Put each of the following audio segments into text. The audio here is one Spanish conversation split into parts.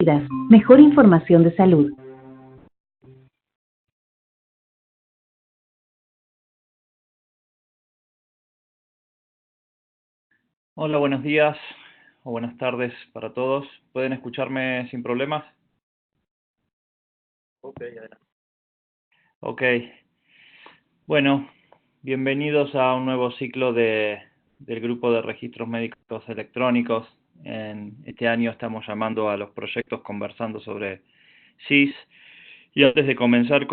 vidas, mejor información de salud. Hola, buenos días o buenas tardes para todos. ¿Pueden escucharme sin problemas? Ok, adelante. Ok. Bueno, bienvenidos a un nuevo ciclo del grupo de registros médicos electrónicos. En este año estamos llamando a los proyectos conversando sobre SIS. Y antes de comenzar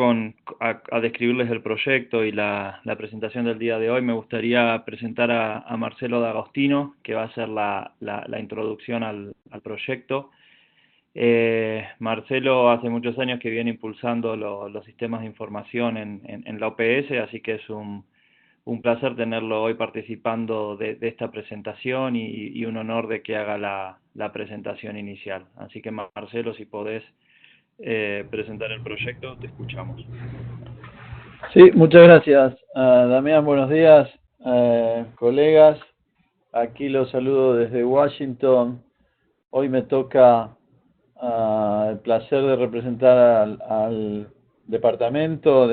a describirles el proyecto y la presentación del día de hoy, me gustaría presentar a Marcelo D'Agostino, que va a hacer la introducción al proyecto. Marcelo hace muchos años que viene impulsando los sistemas de información en la OPS, así que es un placer tenerlo hoy participando de esta presentación y un honor de que haga la presentación inicial. Así que Marcelo, si podés presentar el proyecto, te escuchamos. Sí, muchas gracias. Damián, buenos días, colegas. Aquí los saludo desde Washington. Hoy me toca el placer de representar al departamento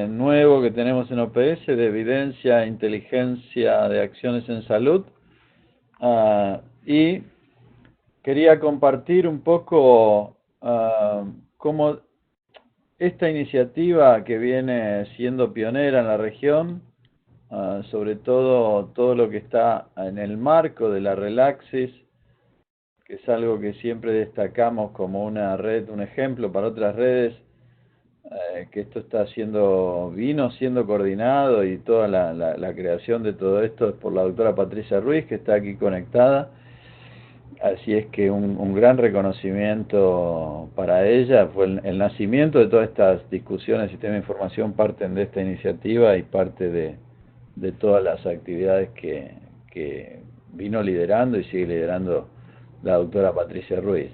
nuevo que tenemos en OPS de Evidencia e Inteligencia de Acciones en Salud. Y quería compartir un poco cómo esta iniciativa que viene siendo pionera en la región, sobre todo lo que está en el marco de la Relaxis, que es algo que siempre destacamos como una red, un ejemplo para otras redes, que esto vino siendo coordinado y toda la creación de todo esto es por la doctora Patricia Ruiz, que está aquí conectada. Así es que un gran reconocimiento para ella. Fue el nacimiento de todas estas discusiones de sistema de información, parten de esta iniciativa y parte de todas las actividades que vino liderando y sigue liderando la doctora Patricia Ruiz.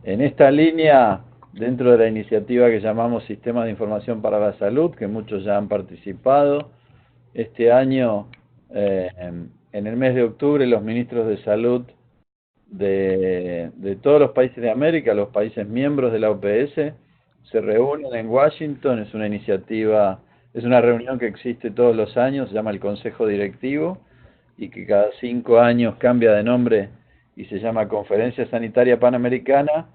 En esta línea, dentro de la iniciativa que llamamos Sistemas de Información para la Salud, que muchos ya han participado, este año, en el mes de octubre, los ministros de salud de todos los países de América, los países miembros de la OPS, se reúnen en Washington. Es una iniciativa, es una reunión que existe todos los años, se llama el Consejo Directivo, y que cada 5 años cambia de nombre y se llama Conferencia Sanitaria Panamericana,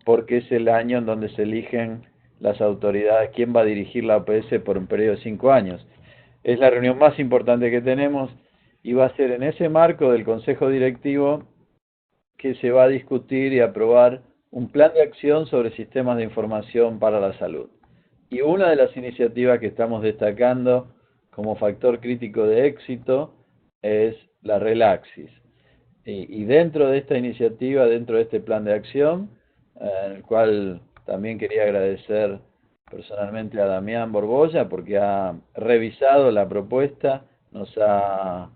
porque es el año en donde se eligen las autoridades, quién va a dirigir la OPS por un periodo de 5 años. Es la reunión más importante que tenemos y va a ser en ese marco del Consejo Directivo que se va a discutir y aprobar un plan de acción sobre sistemas de información para la salud. Y una de las iniciativas que estamos destacando como factor crítico de éxito es la Relaxis. Y dentro de esta iniciativa, dentro de este plan de acción, en el cual también quería agradecer personalmente a Damián Borbolla porque ha revisado la propuesta, nos ha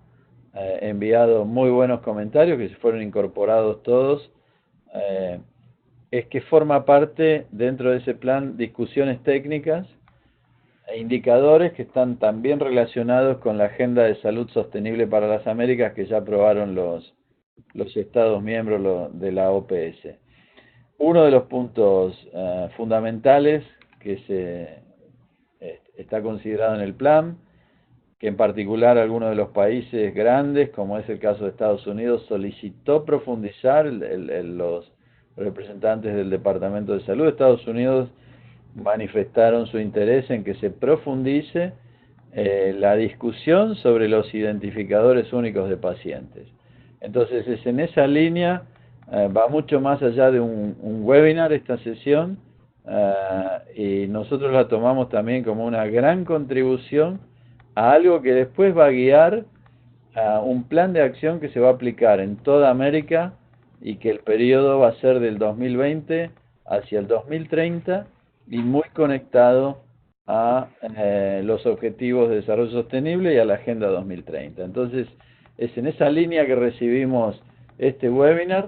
enviado muy buenos comentarios que se fueron incorporados todos, es que forma parte dentro de ese plan discusiones técnicas e indicadores que están también relacionados con la Agenda de Salud Sostenible para las Américas que ya aprobaron los Estados miembros de la OPS. Uno de los puntos fundamentales que está considerado en el plan, que en particular algunos de los países grandes, como es el caso de Estados Unidos, solicitó profundizar, los representantes del Departamento de Salud de Estados Unidos manifestaron su interés en que se profundice la discusión sobre los identificadores únicos de pacientes. Entonces es en esa línea, va mucho más allá de un webinar esta sesión, y nosotros la tomamos también como una gran contribución a algo que después va a guiar a un plan de acción que se va a aplicar en toda América y que el periodo va a ser del 2020 hacia el 2030 y muy conectado a los objetivos de desarrollo sostenible y a la Agenda 2030. Entonces, es en esa línea que recibimos este webinar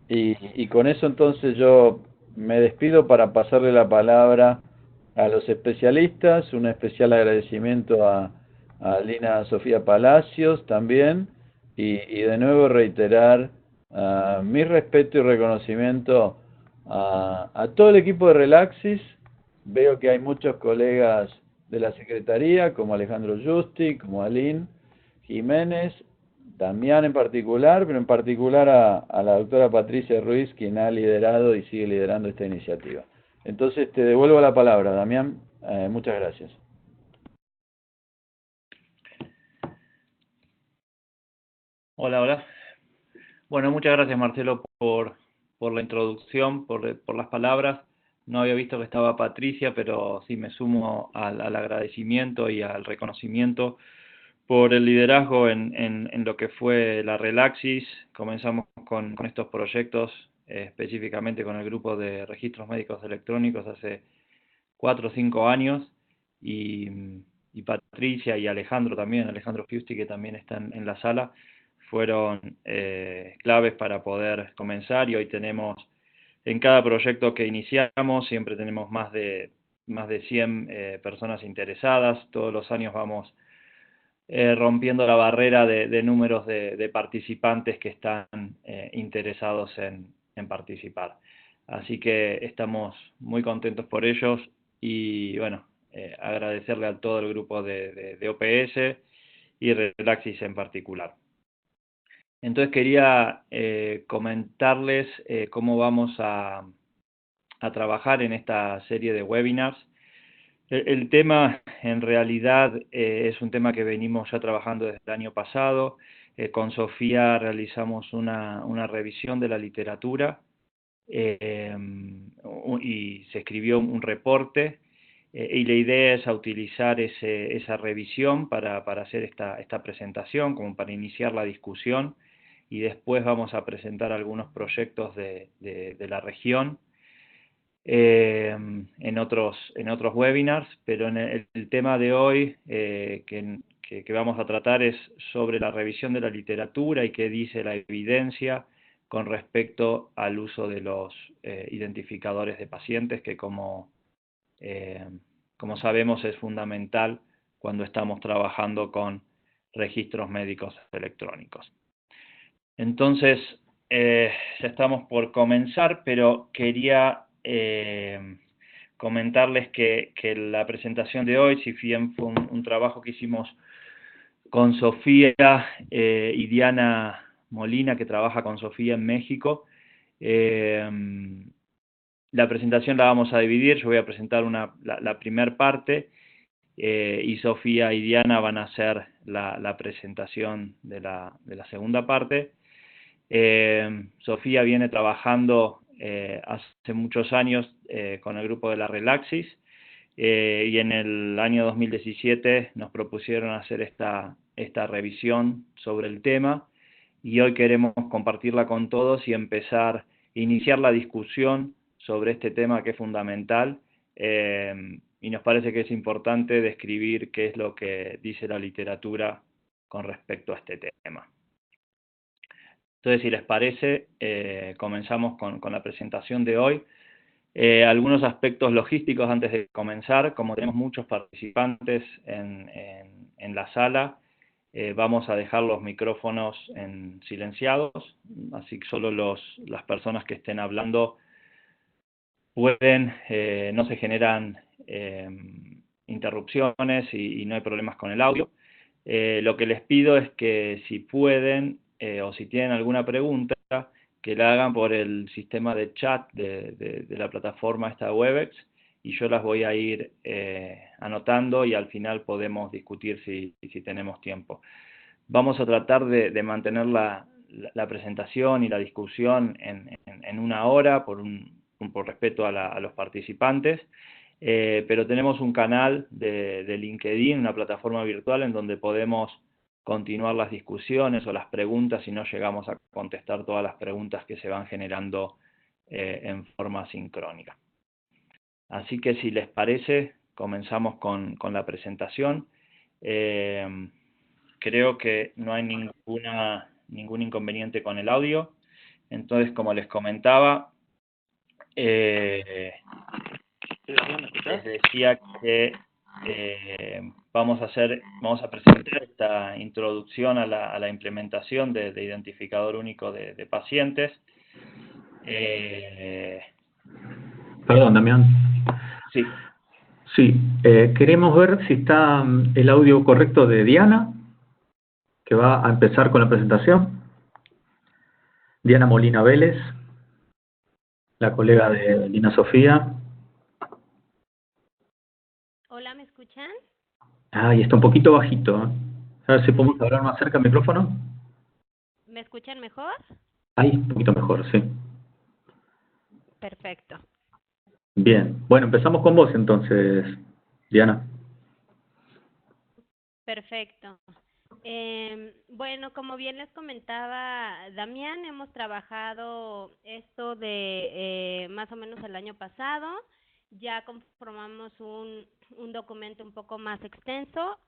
y con eso entonces yo me despido para pasarle la palabra a los especialistas. Un especial agradecimiento a Lina Sofía Palacios también, y de nuevo reiterar mi respeto y reconocimiento a todo el equipo de Relaxis. Veo que hay muchos colegas de la Secretaría, como Alejandro Justi, como Aline Jiménez, Damián en particular, pero en particular a la doctora Patricia Ruiz, quien ha liderado y sigue liderando esta iniciativa. Entonces te devuelvo la palabra, Damián. Muchas gracias. Hola, hola. Bueno, muchas gracias, Marcelo, por la introducción, por las palabras. No había visto que estaba Patricia, pero sí me sumo al agradecimiento y al reconocimiento por el liderazgo en lo que fue la Relaxis. Comenzamos con estos proyectos, específicamente con el grupo de registros médicos electrónicos hace 4 o 5 años, y Patricia y Alejandro también, Alejandro Giusti, que también están en la sala, fueron claves para poder comenzar, y hoy tenemos, en cada proyecto que iniciamos, siempre tenemos más de 100 personas interesadas. Todos los años vamos rompiendo la barrera de números de participantes que están interesados en participar. Así que estamos muy contentos por ellos, y bueno, agradecerle a todo el grupo de OPS y Relaxis en particular. Entonces quería comentarles cómo vamos a trabajar en esta serie de webinars. El tema, en realidad, es un tema que venimos ya trabajando desde el año pasado. Con Sofía realizamos una revisión de la literatura, y se escribió un reporte, y la idea es utilizar esa revisión para hacer esta presentación, como para iniciar la discusión, y después vamos a presentar algunos proyectos de la región en otros webinars, pero en el tema de hoy que vamos a tratar es sobre la revisión de la literatura y qué dice la evidencia con respecto al uso de los identificadores de pacientes, que como sabemos es fundamental cuando estamos trabajando con registros médicos electrónicos. Entonces, ya estamos por comenzar, pero quería comentarles que la presentación de hoy, si bien fue un trabajo que hicimos con Sofía y Diana Molina, que trabaja con Sofía en México, la presentación la vamos a dividir. Yo voy a presentar la primera parte, y Sofía y Diana van a hacer la presentación de la segunda parte. Sofía viene trabajando hace muchos años con el grupo de la Relaxis, y en el año 2017 nos propusieron hacer esta revisión sobre el tema, y hoy queremos compartirla con todos y empezar a iniciar la discusión sobre este tema, que es fundamental, y nos parece que es importante describir qué es lo que dice la literatura con respecto a este tema. Entonces, si les parece, comenzamos con la presentación de hoy. Algunos aspectos logísticos antes de comenzar. Como tenemos muchos participantes en la sala, vamos a dejar los micrófonos silenciados, así que solo las personas que estén hablando pueden, no se generan interrupciones y no hay problemas con el audio. Lo que les pido es que si pueden, o si tienen alguna pregunta, que la hagan por el sistema de chat de la plataforma esta Webex, y yo las voy a ir anotando, y al final podemos discutir si tenemos tiempo. Vamos a tratar de mantener la presentación y la discusión en 1 hora, por respeto a los participantes, pero tenemos un canal de LinkedIn, una plataforma virtual en donde podemos continuar las discusiones o las preguntas si no llegamos a contestar todas las preguntas que se van generando en forma sincrónica. Así que, si les parece, comenzamos con la presentación. Creo que no hay ningún inconveniente con el audio. Entonces, como les comentaba, les decía que vamos a presentar esta introducción a la implementación de identificador único de pacientes. Perdón, Damián. Sí. Sí, queremos ver si está el audio correcto de Diana, que va a empezar con la presentación. Diana Molina Vélez, la colega de Lina Sofía. Hola, ¿me escuchan? Ah, y está un poquito bajito. A ver si podemos hablar más cerca del micrófono. ¿Me escuchan mejor? Ahí, un poquito mejor, sí. Perfecto. Bien, bueno, empezamos con vos entonces, Diana. Perfecto. Bueno, como bien les comentaba Damián, hemos trabajado esto de más o menos el año pasado. Ya conformamos un documento un poco más extenso.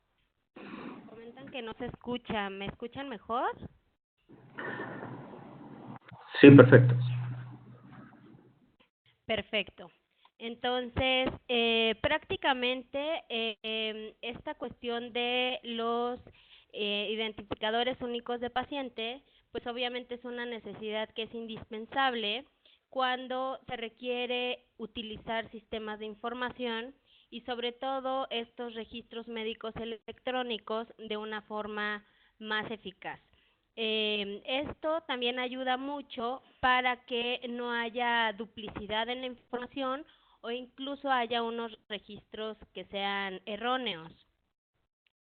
Comentan que no se escucha. ¿Me escuchan mejor? Sí, perfecto. Perfecto. Entonces, prácticamente esta cuestión de los identificadores únicos de paciente, pues obviamente es una necesidad que es indispensable cuando se requiere utilizar sistemas de información y sobre todo estos registros médicos electrónicos de una forma más eficaz. Esto también ayuda mucho para que no haya duplicidad en la información o incluso haya unos registros que sean erróneos.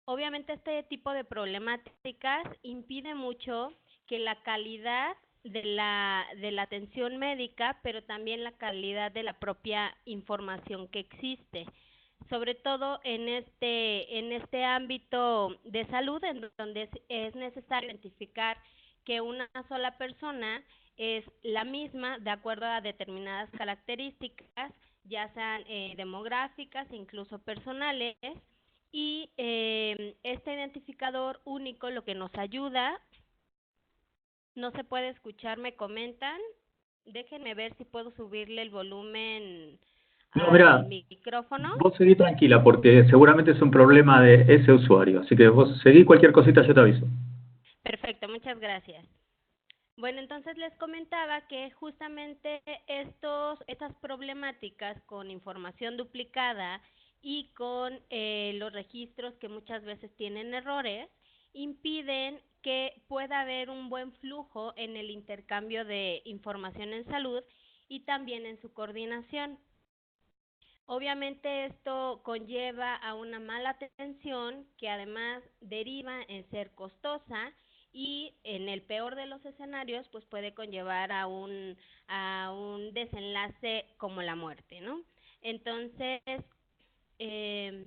Obviamente este tipo de problemáticas impide mucho que la calidad de la atención médica, pero también la calidad de la propia información que existe, sobre todo en este ámbito de salud, en donde es necesario identificar que una sola persona es la misma de acuerdo a determinadas características, ya sean demográficas, incluso personales, y este identificador único lo que nos ayuda, no se puede escuchar, me comentan, déjenme ver si puedo subirle el volumen No, al mira, micrófono. vos seguí tranquila porque seguramente es un problema de ese usuario. Así que vos seguí cualquier cosita, yo te aviso. Perfecto, muchas gracias. Bueno, entonces les comentaba que justamente estas problemáticas con información duplicada y con los registros que muchas veces tienen errores, impiden que pueda haber un buen flujo en el intercambio de información en salud y también en su coordinación. Obviamente esto conlleva a una mala atención que además deriva en ser costosa y en el peor de los escenarios pues puede conllevar a un desenlace como la muerte, ¿no? Entonces, eh,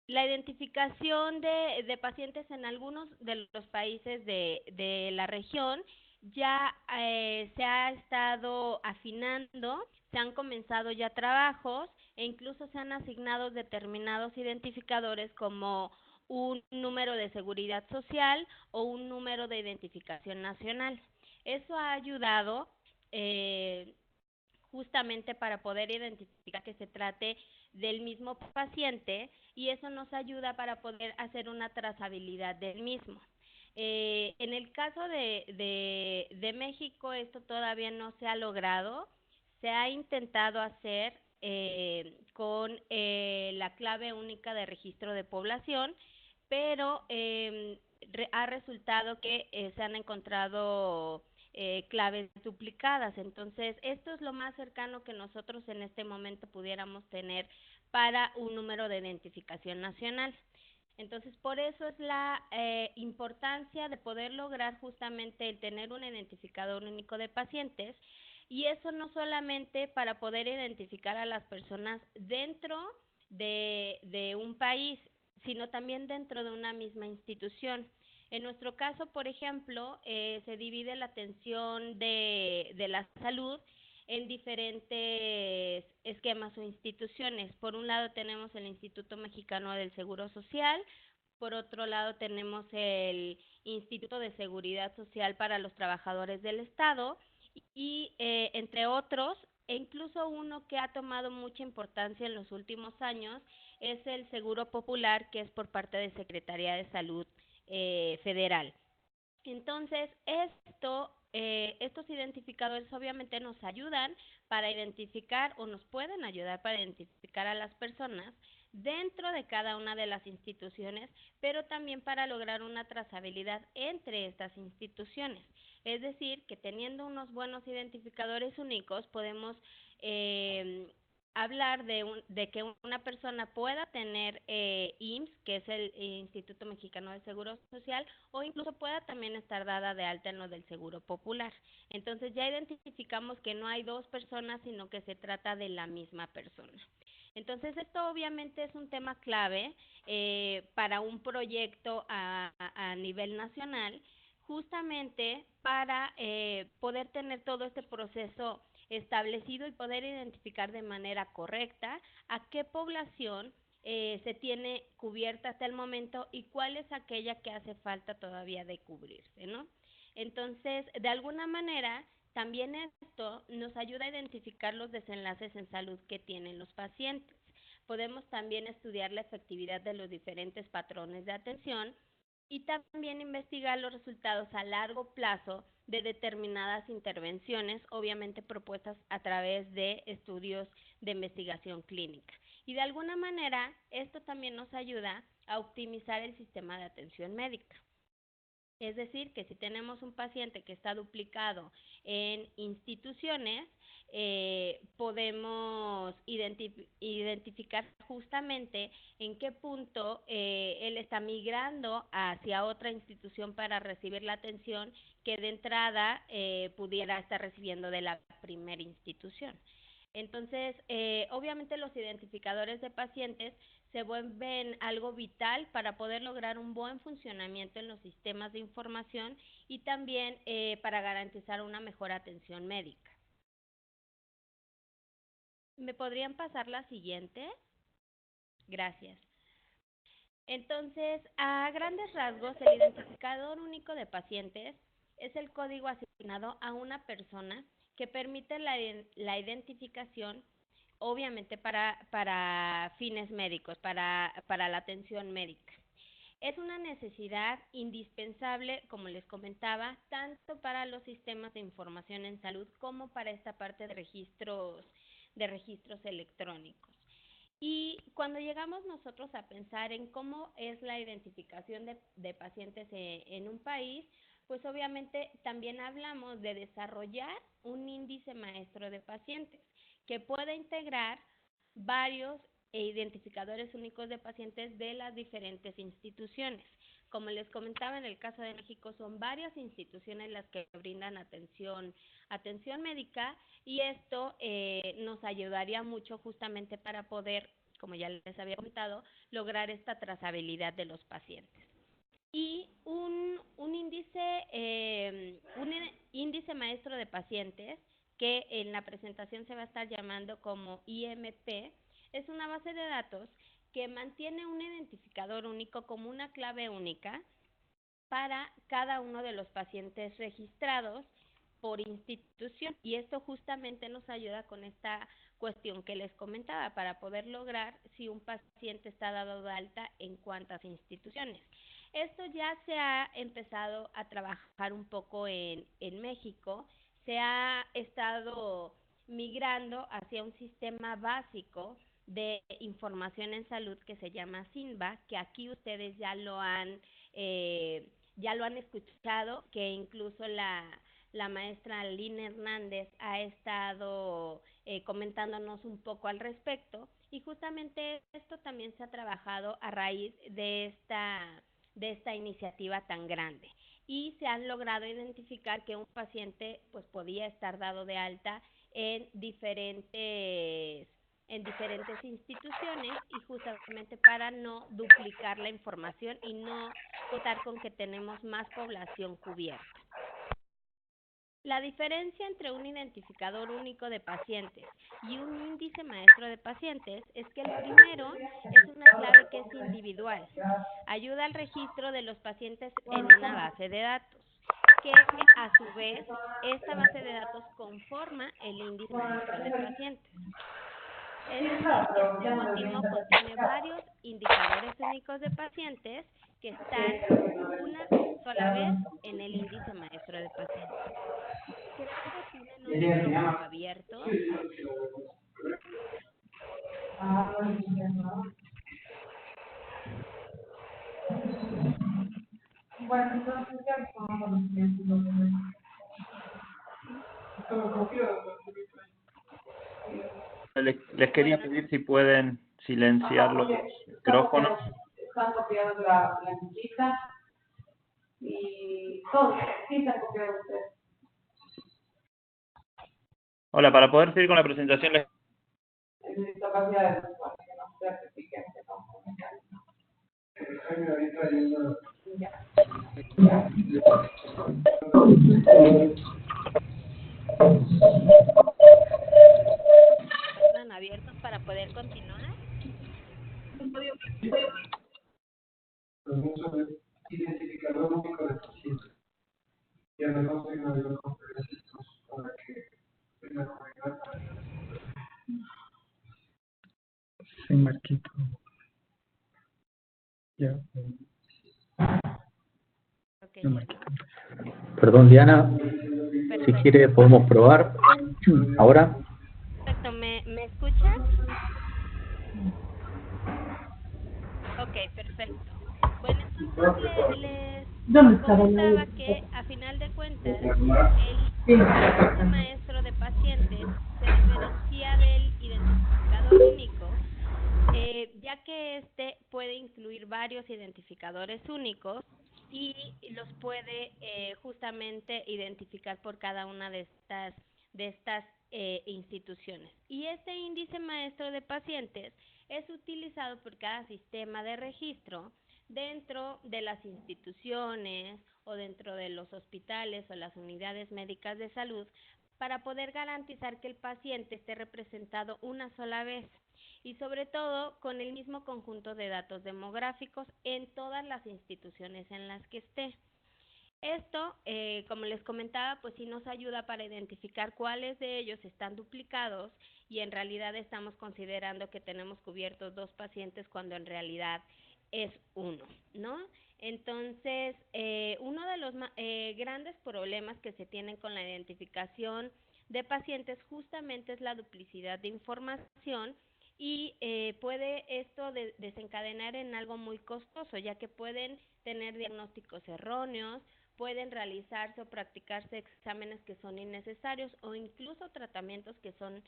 la identificación de pacientes en algunos de los países de la región ya se ha estado afinando, se han comenzado ya trabajos e incluso se han asignado determinados identificadores como un número de seguridad social o un número de identificación nacional. Eso ha ayudado justamente para poder identificar que se trate del mismo paciente y eso nos ayuda para poder hacer una trazabilidad del mismo. En el caso de México esto todavía no se ha logrado, se ha intentado hacer con la clave única de registro de población, pero ha resultado que se han encontrado claves duplicadas. Entonces, esto es lo más cercano que nosotros en este momento pudiéramos tener para un número de identificación nacional. Entonces, por eso es la importancia de poder lograr justamente el tener un identificador único de pacientes, y eso no solamente para poder identificar a las personas dentro de un país, sino también dentro de una misma institución. En nuestro caso, por ejemplo, se divide la atención de la salud en diferentes esquemas o instituciones. Por un lado tenemos el Instituto Mexicano del Seguro Social, por otro lado tenemos el Instituto de Seguridad Social para los Trabajadores del Estado y entre otros, e incluso uno que ha tomado mucha importancia en los últimos años es el Seguro Popular, que es por parte de Secretaría de Salud Federal. Entonces, esto estos identificadores obviamente nos ayudan para identificar o nos pueden ayudar para identificar a las personas dentro de cada una de las instituciones, pero también para lograr una trazabilidad entre estas instituciones. Es decir, que teniendo unos buenos identificadores únicos podemos hablar de que una persona pueda tener IMSS, que es el Instituto Mexicano del Seguro Social, o incluso pueda también estar dada de alta en lo del Seguro Popular. Entonces ya identificamos que no hay dos personas, sino que se trata de la misma persona. Entonces esto obviamente es un tema clave para un proyecto a nivel nacional, justamente para poder tener todo este proceso establecido y poder identificar de manera correcta a qué población se tiene cubierta hasta el momento y cuál es aquella que hace falta todavía de cubrirse, ¿no? Entonces, de alguna manera, también esto nos ayuda a identificar los desenlaces en salud que tienen los pacientes. Podemos también estudiar la efectividad de los diferentes patrones de atención y también investigar los resultados a largo plazo de determinadas intervenciones, obviamente propuestas a través de estudios de investigación clínica. Y de alguna manera, esto también nos ayuda a optimizar el sistema de atención médica. Es decir, que si tenemos un paciente que está duplicado en instituciones, podemos identificar justamente en qué punto él está migrando hacia otra institución para recibir la atención que de entrada pudiera estar recibiendo de la primera institución. Entonces, obviamente los identificadores de pacientes se vuelven algo vital para poder lograr un buen funcionamiento en los sistemas de información y también para garantizar una mejor atención médica. ¿Me podrían pasar la siguiente? Gracias. Entonces, a grandes rasgos, el identificador único de pacientes es el código asignado a una persona que permite la identificación, obviamente para fines médicos, para la atención médica. Es una necesidad indispensable, como les comentaba, tanto para los sistemas de información en salud como para esta parte de registros electrónicos. Y cuando llegamos nosotros a pensar en cómo es la identificación de pacientes en un país, pues obviamente también hablamos de desarrollar un índice maestro de pacientes que pueda integrar varios identificadores únicos de pacientes de las diferentes instituciones. Como les comentaba, en el caso de México son varias instituciones las que brindan atención médica y esto nos ayudaría mucho justamente para poder, como ya les había comentado, lograr esta trazabilidad de los pacientes. Y un índice maestro de pacientes que en la presentación se va a estar llamando como IMP, es una base de datos que mantiene un identificador único como una clave única para cada uno de los pacientes registrados por institución. Y esto justamente nos ayuda con esta cuestión que les comentaba, para poder lograr si un paciente está dado de alta en cuántas instituciones. Esto ya se ha empezado a trabajar un poco en México. Se ha estado migrando hacia un sistema básico de información en salud que se llama SINBA, que aquí ustedes ya lo han escuchado, que incluso la maestra Lina Hernández ha estado comentándonos un poco al respecto, y justamente esto también se ha trabajado a raíz de esta iniciativa tan grande, y se han logrado identificar que un paciente pues podía estar dado de alta en diferentes instituciones, y justamente para no duplicar la información y no contar con que tenemos más población cubierta. La diferencia entre un identificador único de pacientes y un índice maestro de pacientes es que el primero es una clave que es individual, ayuda al registro de los pacientes en una base de datos, que a su vez esta base de datos conforma el índice maestro de pacientes. Es decir, este último contiene varios indicadores únicos de pacientes que están una sola vez en el índice maestro de pacientes. Creo que tienen un micrófono abierto. Bueno, entonces ya tomamos los siguientes documentos. Les quería pedir si pueden silenciar los micrófonos. Están copiados la planillita y todos, sí están copiados ustedes. Hola, para poder seguir con la presentación, les Necesito capacidad de los para que no se certifiquen que son comentarios. ¿Están abiertos para poder continuar? Identificador único de paciente. Y además hay una videoconferencia para que tenga comunidad. Sí, Marquito. Ya. Okay. Perdón, Diana, si Perfecto. quiere podemos probar. Ahora. Perfecto, ¿me escuchan? Ok, perfecto. Bueno, entonces les comentaba que a final de cuentas el índice maestro de pacientes se diferencia del identificador único, ya que este puede incluir varios identificadores únicos y los puede justamente identificar por cada una de estas instituciones. Y este índice maestro de pacientes es utilizado por cada sistema de registro dentro de las instituciones o dentro de los hospitales o las unidades médicas de salud para poder garantizar que el paciente esté representado una sola vez y sobre todo con el mismo conjunto de datos demográficos en todas las instituciones en las que esté. Esto, como les comentaba, pues sí nos ayuda para identificar cuáles de ellos están duplicados y en realidad estamos considerando que tenemos cubiertos 2 pacientes cuando en realidad es 1, ¿no? Entonces, uno de los grandes problemas que se tienen con la identificación de pacientes justamente es la duplicidad de información y puede esto desencadenar en algo muy costoso, ya que pueden tener diagnósticos erróneos, pueden realizarse o practicarse exámenes que son innecesarios o incluso tratamientos que son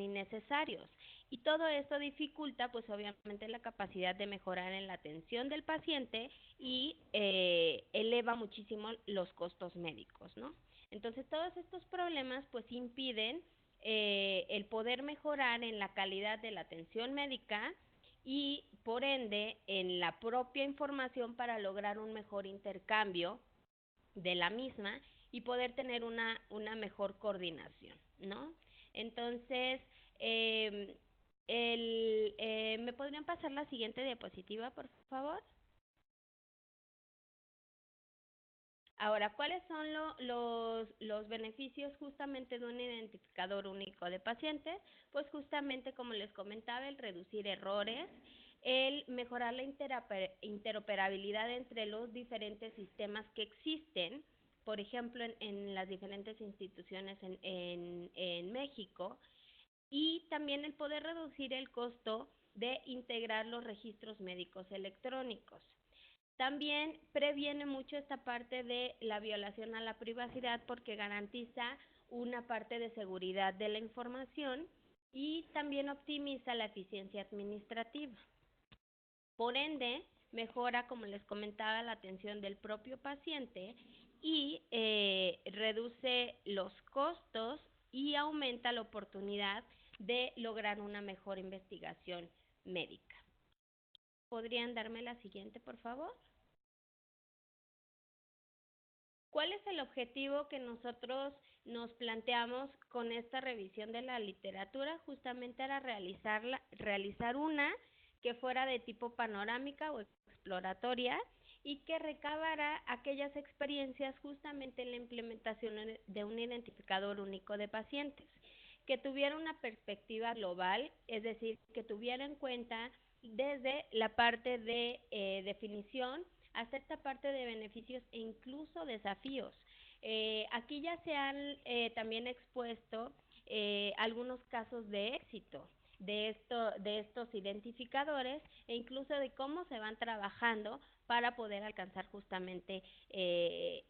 innecesarios. Y todo esto dificulta, pues obviamente, la capacidad de mejorar en la atención del paciente y eleva muchísimo los costos médicos, ¿no? Entonces, todos estos problemas, pues, impiden el poder mejorar en la calidad de la atención médica y, por ende, en la propia información para lograr un mejor intercambio de la misma y poder tener una mejor coordinación, ¿no? Entonces, ¿me podrían pasar la siguiente diapositiva, por favor? Ahora, ¿cuáles son los beneficios justamente de un identificador único de pacientes? Pues justamente, como les comentaba, el reducir errores, el mejorar la interoperabilidad entre los diferentes sistemas que existen, por ejemplo, en las diferentes instituciones en México, y también el poder reducir el costo de integrar los registros médicos electrónicos. También previene mucho esta parte de la violación a la privacidad porque garantiza una parte de seguridad de la información y también optimiza la eficiencia administrativa. Por ende, mejora, como les comentaba, la atención del propio paciente y reduce los costos y aumenta la oportunidad de lograr una mejor investigación médica. ¿Podrían darme la siguiente, por favor? ¿Cuál es el objetivo que nosotros nos planteamos con esta revisión de la literatura? Justamente era realizar una que fuera de tipo panorámica o exploratoria y que recabara aquellas experiencias justamente en la implementación de un identificador único de pacientes, que tuviera una perspectiva global, es decir, que tuviera en cuenta desde la parte de definición, hasta esta parte de beneficios e incluso desafíos. Aquí ya se han también expuesto algunos casos de éxito de estos identificadores e incluso de cómo se van trabajando para poder alcanzar justamente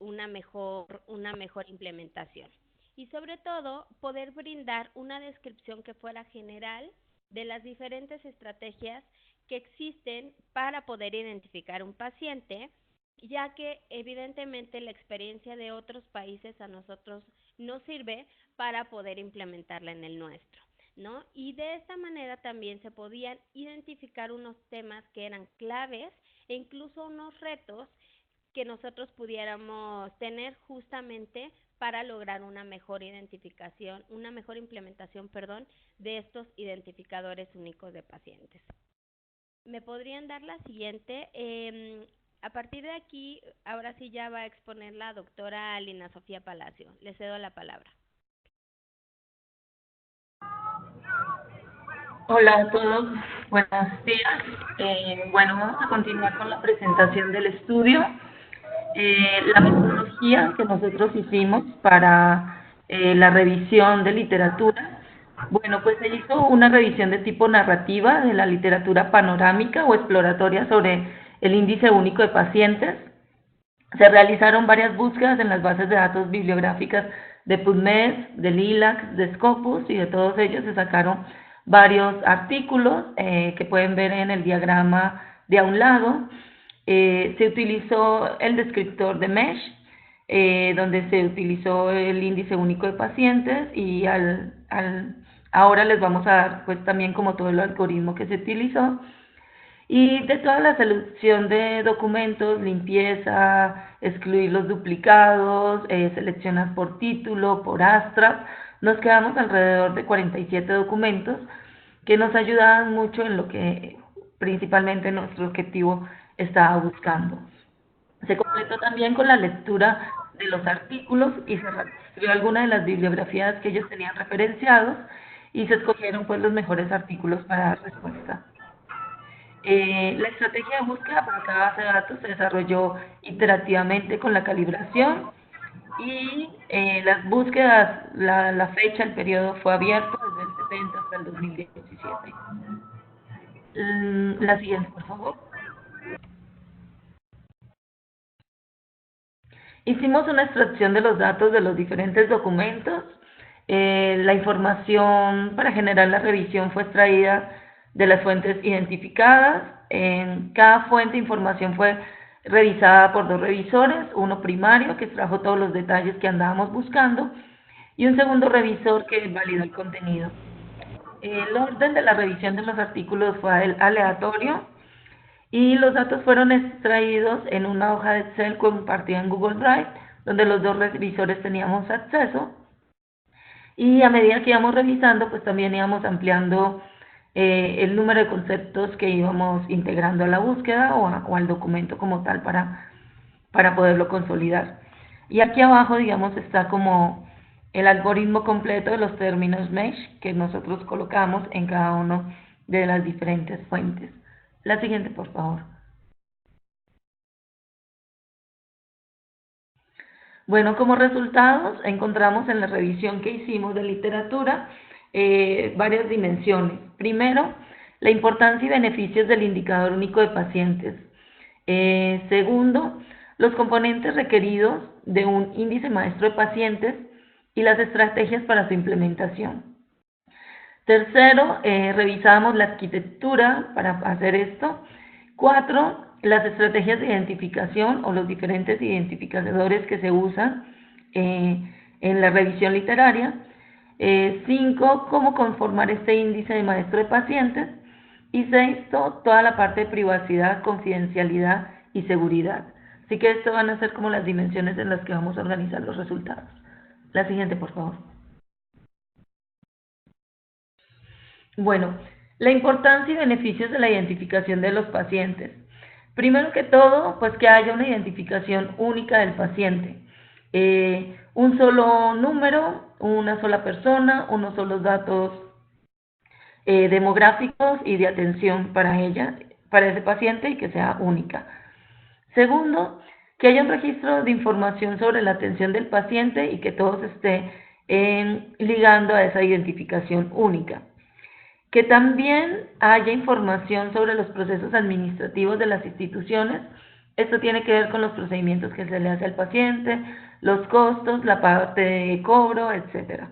una mejor implementación. Y sobre todo, poder brindar una descripción que fuera general de las diferentes estrategias que existen para poder identificar un paciente, ya que evidentemente la experiencia de otros países a nosotros nos sirve para poder implementarla en el nuestro, ¿no? Y de esta manera también se podían identificar unos temas que eran claves e incluso unos retos que nosotros pudiéramos tener justamente para lograr una mejor identificación, una mejor implementación, de estos identificadores únicos de pacientes. ¿Me podrían dar la siguiente? A partir de aquí, ahora sí ya va a exponer la doctora Lina Sofía Palacio. Le cedo la palabra. Hola a todos, buenos días. Bueno, vamos a continuar con la presentación del estudio. La metodología que nosotros hicimos para la revisión de literatura, bueno, pues se hizo una revisión de tipo narrativa de la literatura panorámica o exploratoria sobre el índice único de pacientes. Se realizaron varias búsquedas en las bases de datos bibliográficas de PubMed, de Lilac, de Scopus, y de todos ellos se sacaron varios artículos que pueden ver en el diagrama de a un lado. Se utilizó el descriptor de MESH, donde se utilizó el índice único de pacientes, y ahora les vamos a dar pues también como todo el algoritmo que se utilizó. Y de toda la selección de documentos, limpieza, excluir los duplicados, seleccionar por título, por abstract, nos quedamos alrededor de 47 documentos que nos ayudaban mucho en lo que principalmente nuestro objetivo estaba buscando. Se completó también con la lectura de los artículos y se rastreó algunas de las bibliografías que ellos tenían referenciados y se escogieron pues los mejores artículos para dar respuesta. La estrategia de búsqueda para cada base de datos se desarrolló iterativamente con la calibración y las búsquedas, la fecha, el periodo fue abierto desde el 70 hasta el 2017. La siguiente, por favor. Hicimos una extracción de los datos de los diferentes documentos. La información para generar la revisión fue extraída de las fuentes identificadas. En cada fuente de información fue revisada por dos revisores, uno primario que extrajo todos los detalles que andábamos buscando y un segundo revisor que validó el contenido. El orden de la revisión de los artículos fue aleatorio y los datos fueron extraídos en una hoja de Excel compartida en Google Drive, donde los dos revisores teníamos acceso, y a medida que íbamos revisando, pues también íbamos ampliando el número de conceptos que íbamos integrando a la búsqueda o al documento como tal para poderlo consolidar. Y aquí abajo, digamos, está como el algoritmo completo de los términos MESH que nosotros colocamos en cada una de las diferentes fuentes. La siguiente, por favor. Bueno, como resultados encontramos en la revisión que hicimos de literatura varias dimensiones. Primero, la importancia y beneficios del indicador único de pacientes. Segundo, los componentes requeridos de un índice maestro de pacientes y las estrategias para su implementación. Tercero, revisamos la arquitectura para hacer esto. 4, las estrategias de identificación o los diferentes identificadores que se usan en la revisión literaria. 5, cómo conformar este índice de maestro de pacientes. Y 6, toda la parte de privacidad, confidencialidad y seguridad. Así que esto van a ser como las dimensiones en las que vamos a organizar los resultados. La siguiente, por favor. Bueno, la importancia y beneficios de la identificación de los pacientes. Primero que todo, pues que haya una identificación única del paciente. Un solo número, una sola persona, unos solos datos demográficos y de atención para ella, para ese paciente, y que sea única. Segundo, que haya un registro de información sobre la atención del paciente y que todo se esté ligando a esa identificación única. Que también haya información sobre los procesos administrativos de las instituciones. Esto tiene que ver con los procedimientos que se le hace al paciente, los costos, la parte de cobro, etc.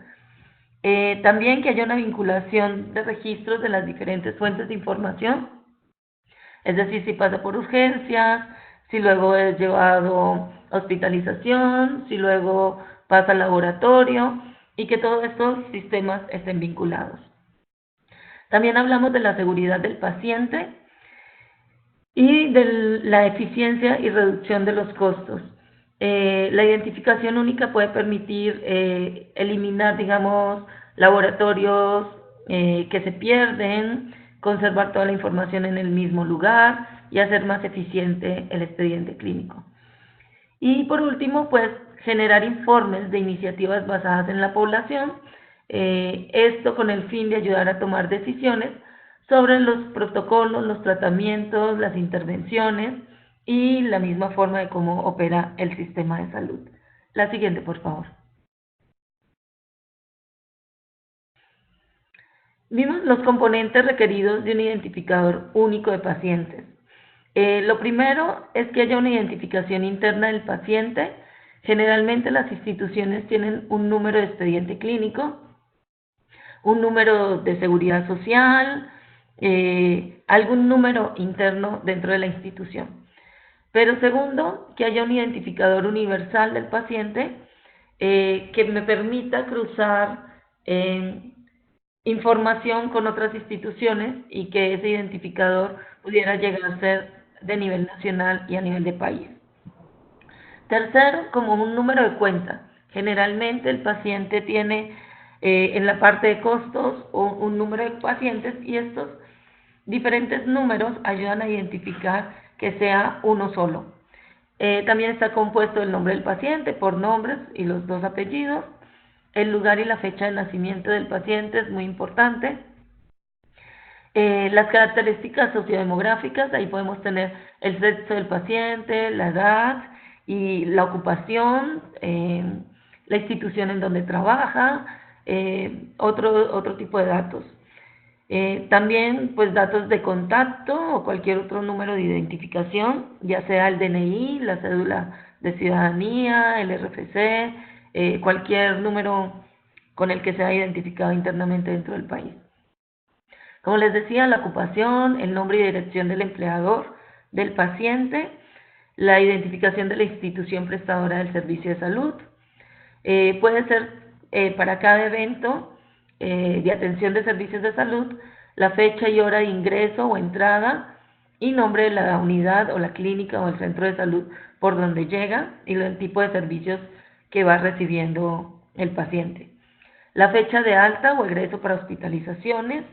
También que haya una vinculación de registros de las diferentes fuentes de información, es decir, si pasa por urgencias, si luego es llevado a hospitalización, si luego pasa al laboratorio, y que todos estos sistemas estén vinculados. También hablamos de la seguridad del paciente y de la eficiencia y reducción de los costos. La identificación única puede permitir eliminar, digamos, laboratorios que se pierden, conservar toda la información en el mismo lugar y hacer más eficiente el expediente clínico. Y por último, pues generar informes de iniciativas basadas en la población, esto con el fin de ayudar a tomar decisiones sobre los protocolos, los tratamientos, las intervenciones y la misma forma de cómo opera el sistema de salud. La siguiente, por favor. Vimos los componentes requeridos de un identificador único de pacientes. Lo primero es que haya una identificación interna del paciente. Generalmente las instituciones tienen un número de expediente clínico, un número de seguridad social, algún número interno dentro de la institución. Pero segundo, que haya un identificador universal del paciente que me permita cruzar información con otras instituciones y que ese identificador pudiera llegar a ser de nivel nacional y a nivel de país. Tercero, como un número de cuenta. Generalmente el paciente tiene en la parte de costos un número de pacientes y estos diferentes números ayudan a identificar que sea uno solo. También está compuesto el nombre del paciente por nombres y los dos apellidos. El lugar y la fecha de nacimiento del paciente es muy importante. Las características sociodemográficas, ahí podemos tener el sexo del paciente, la edad y la ocupación, la institución en donde trabaja, otro tipo de datos. También pues datos de contacto o cualquier otro número de identificación, ya sea el DNI, la cédula de ciudadanía, el RFC, cualquier número con el que sea identificado internamente dentro del país. Como les decía, la ocupación, el nombre y dirección del empleador, del paciente, la identificación de la institución prestadora del servicio de salud. Puede ser para cada evento de atención de servicios de salud, la fecha y hora de ingreso o entrada y nombre de la unidad o la clínica o el centro de salud por donde llega y el tipo de servicios que va recibiendo el paciente. La fecha de alta o egreso para hospitalizaciones,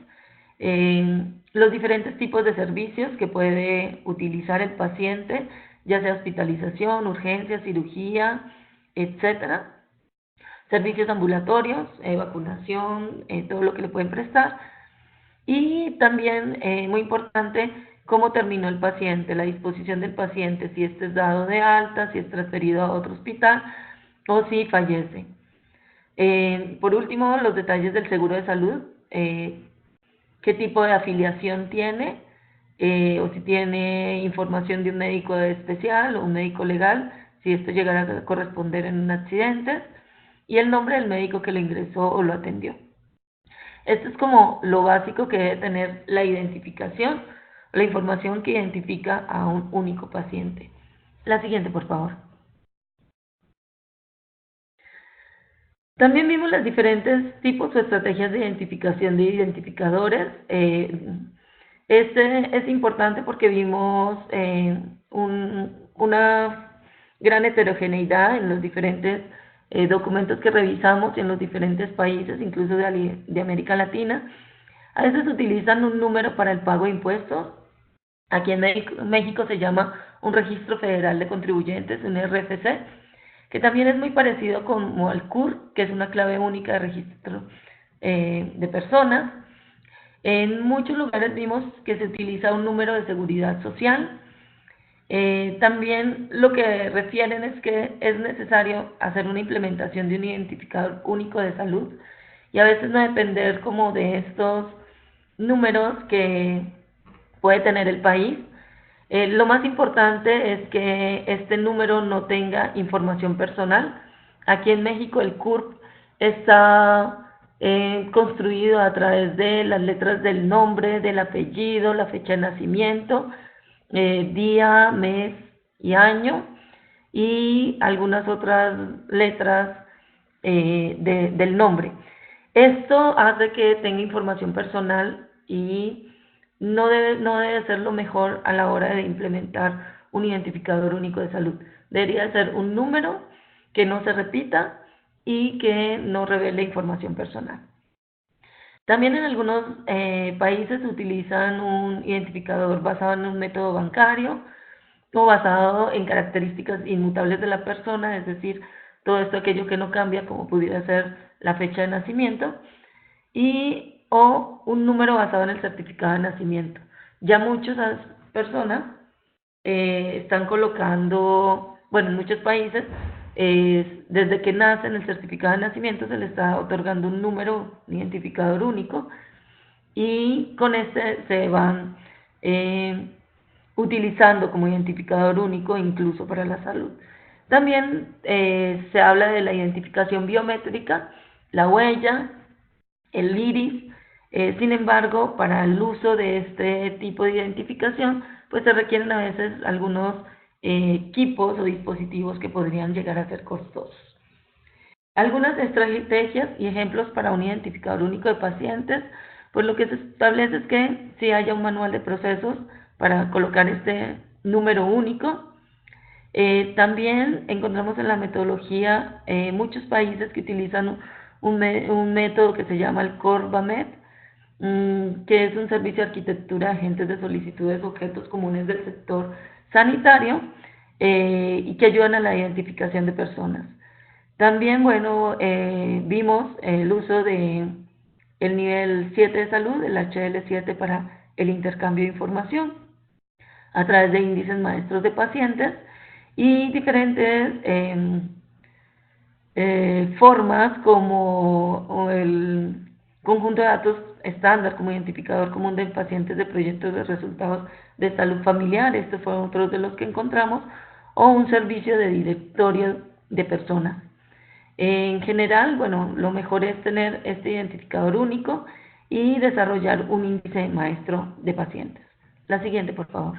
los diferentes tipos de servicios que puede utilizar el paciente, ya sea hospitalización, urgencia, cirugía, etcétera. Servicios ambulatorios, vacunación, todo lo que le pueden prestar. Y también, muy importante, cómo terminó el paciente, la disposición del paciente, si este es dado de alta, si es transferido a otro hospital o si fallece. Por último, los detalles del seguro de salud, qué tipo de afiliación tiene, o si tiene información de un médico especial o un médico legal, si esto llegara a corresponder en un accidente, y el nombre del médico que lo ingresó o lo atendió. Esto es como lo básico que debe tener la identificación, la información que identifica a un único paciente. La siguiente, por favor. También vimos los diferentes tipos o estrategias de identificación de identificadores. Este es importante porque vimos una gran heterogeneidad en los diferentes documentos que revisamos en los diferentes países, incluso de América Latina. A veces utilizan un número para el pago de impuestos. Aquí en México se llama un registro federal de contribuyentes, un RFC, que también es muy parecido como al CUR, que es una clave única de registro de personas. En muchos lugares vimos que se utiliza un número de seguridad social También lo que refieren es que es necesario hacer una implementación de un identificador único de salud y a veces no depender como de estos números que puede tener el país. Lo más importante es que este número no tenga información personal. Aquí en México el CURP está construido a través de las letras del nombre, del apellido, la fecha de nacimiento, día, mes y año, y algunas otras letras del nombre. Esto hace que tenga información personal y no debe ser lo mejor a la hora de implementar un identificador único de salud. Debería ser un número que no se repita y que no revele información personal. También en algunos países utilizan un identificador basado en un método bancario o basado en características inmutables de la persona, es decir, todo esto aquello que no cambia, como pudiera ser la fecha de nacimiento, o un número basado en el certificado de nacimiento. Ya muchas personas están colocando, bueno, en muchos países, desde que nace en el certificado de nacimiento se le está otorgando un número, un identificador único, y con este se van utilizando como identificador único incluso para la salud. También se habla de la identificación biométrica, la huella, el iris. Sin embargo, para el uso de este tipo de identificación, pues se requieren a veces algunos equipos o dispositivos que podrían llegar a ser costosos. Algunas estrategias y ejemplos para un identificador único de pacientes, pues lo que se establece es que sí haya un manual de procesos para colocar este número único. También encontramos en la metodología muchos países que utilizan un método que se llama el CORBAMET, que es un servicio de arquitectura de agentes de solicitudes de objetos comunes del sector sanitario y que ayudan a la identificación de personas. También, bueno, vimos el uso de el nivel 7 de salud, el HL7, para el intercambio de información a través de índices maestros de pacientes y diferentes formas como el conjunto de datos estándar como identificador común de pacientes de proyectos de resultados de salud familiar, estos fueron otros de los que encontramos, o un servicio de directorio de personas. En general, bueno, lo mejor es tener este identificador único y desarrollar un índice maestro de pacientes. La siguiente, por favor.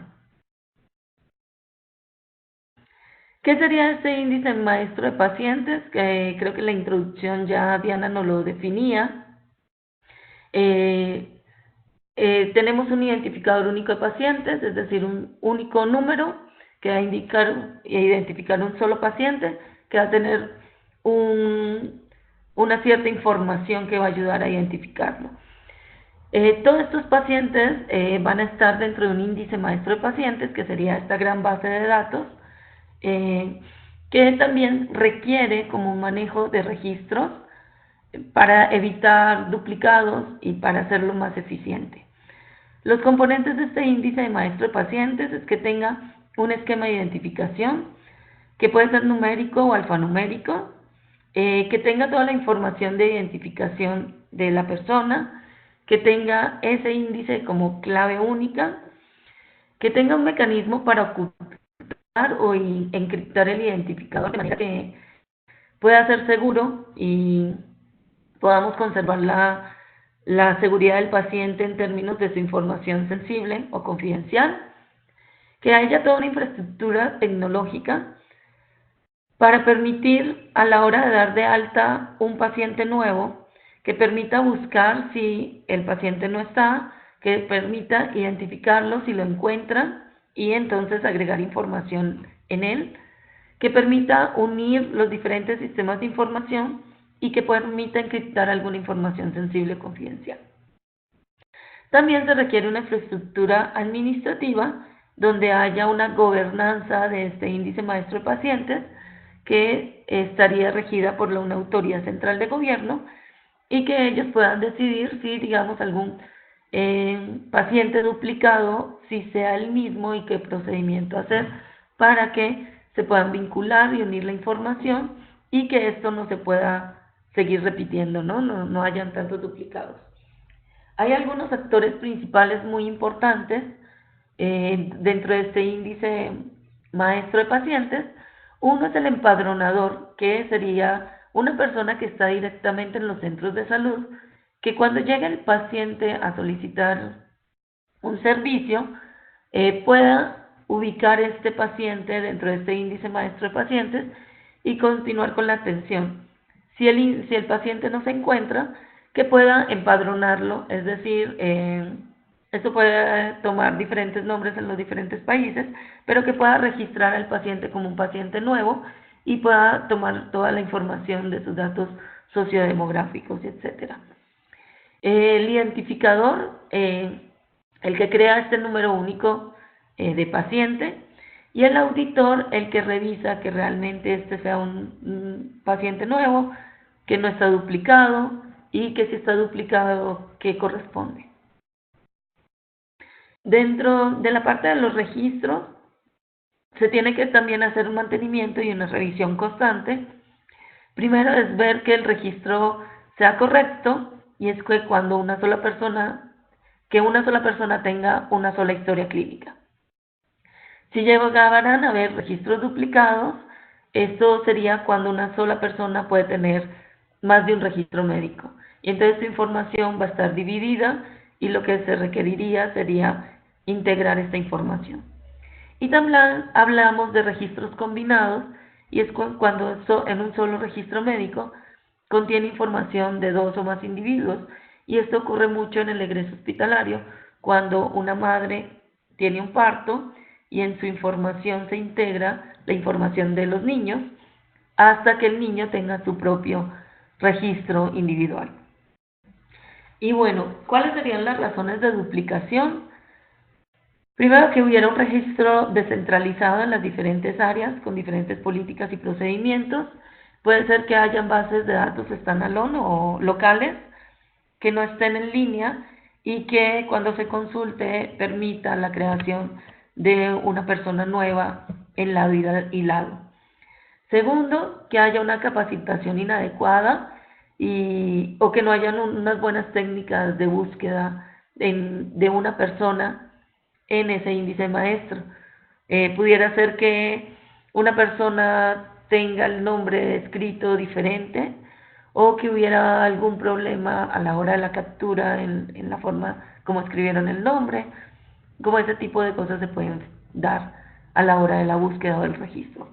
¿Qué sería este índice maestro de pacientes? Creo que en la introducción ya Diana nos lo definía. Tenemos un identificador único de pacientes, es decir, un único número que va a indicar e identificar un solo paciente, que va a tener una cierta información que va a ayudar a identificarlo. Todos estos pacientes van a estar dentro de un índice maestro de pacientes, que sería esta gran base de datos, que también requiere como un manejo de registros para evitar duplicados y para hacerlo más eficiente. Los componentes de este índice de maestro de pacientes es que tenga un esquema de identificación, que puede ser numérico o alfanumérico, que tenga toda la información de identificación de la persona, que tenga ese índice como clave única, que tenga un mecanismo para ocultar o encriptar el identificador de manera que pueda ser seguro y podamos conservar la seguridad del paciente en términos de su información sensible o confidencial, que haya toda una infraestructura tecnológica para permitir a la hora de dar de alta un paciente nuevo, que permita buscar si el paciente no está, que permita identificarlo si lo encuentra y entonces agregar información en él, que permita unir los diferentes sistemas de información y que permita encriptar alguna información sensible o confidencial. También se requiere una infraestructura administrativa donde haya una gobernanza de este índice maestro de pacientes que estaría regida por una autoridad central de gobierno y que ellos puedan decidir si, digamos, algún paciente duplicado, si sea el mismo y qué procedimiento hacer para que se puedan vincular y unir la información y que esto no se pueda seguir repitiendo, no hayan tantos duplicados. Hay algunos actores principales muy importantes dentro de este índice maestro de pacientes. Uno es el empadronador, que sería una persona que está directamente en los centros de salud, que cuando llegue el paciente a solicitar un servicio, pueda ubicar este paciente dentro de este índice maestro de pacientes y continuar con la atención. Si el paciente no se encuentra, que pueda empadronarlo, es decir, esto puede tomar diferentes nombres en los diferentes países, pero que pueda registrar al paciente como un paciente nuevo y pueda tomar toda la información de sus datos sociodemográficos, etcétera. El identificador, el que crea este número único de paciente, y el auditor, el que revisa que realmente este sea un paciente nuevo, que no está duplicado y que si está duplicado, ¿qué corresponde? Dentro de la parte de los registros, se tiene que también hacer un mantenimiento y una revisión constante. Primero es ver que el registro sea correcto, y es que cuando una sola persona tenga una sola historia clínica. Si llegaran a haber registros duplicados, esto sería cuando una sola persona puede tener más de un registro médico. Y entonces su información va a estar dividida y lo que se requeriría sería integrar esta información. Y también hablamos de registros combinados, y es cuando en un solo registro médico contiene información de 2 o más individuos, y esto ocurre mucho en el egreso hospitalario, cuando una madre tiene un parto y en su información se integra la información de los niños hasta que el niño tenga su propio registro individual. Y bueno, ¿cuáles serían las razones de duplicación? Primero, que hubiera un registro descentralizado en las diferentes áreas con diferentes políticas y procedimientos. Puede ser que hayan bases de datos standalone o locales que no estén en línea y que cuando se consulte permita la creación de una persona nueva en lado y lado. Segundo, que haya una capacitación inadecuada o que no hayan unas buenas técnicas de búsqueda de una persona en ese índice maestro. Pudiera ser que una persona tenga el nombre escrito diferente, o que hubiera algún problema a la hora de la captura en la forma como escribieron el nombre. Como ese tipo de cosas se pueden dar a la hora de la búsqueda o del registro.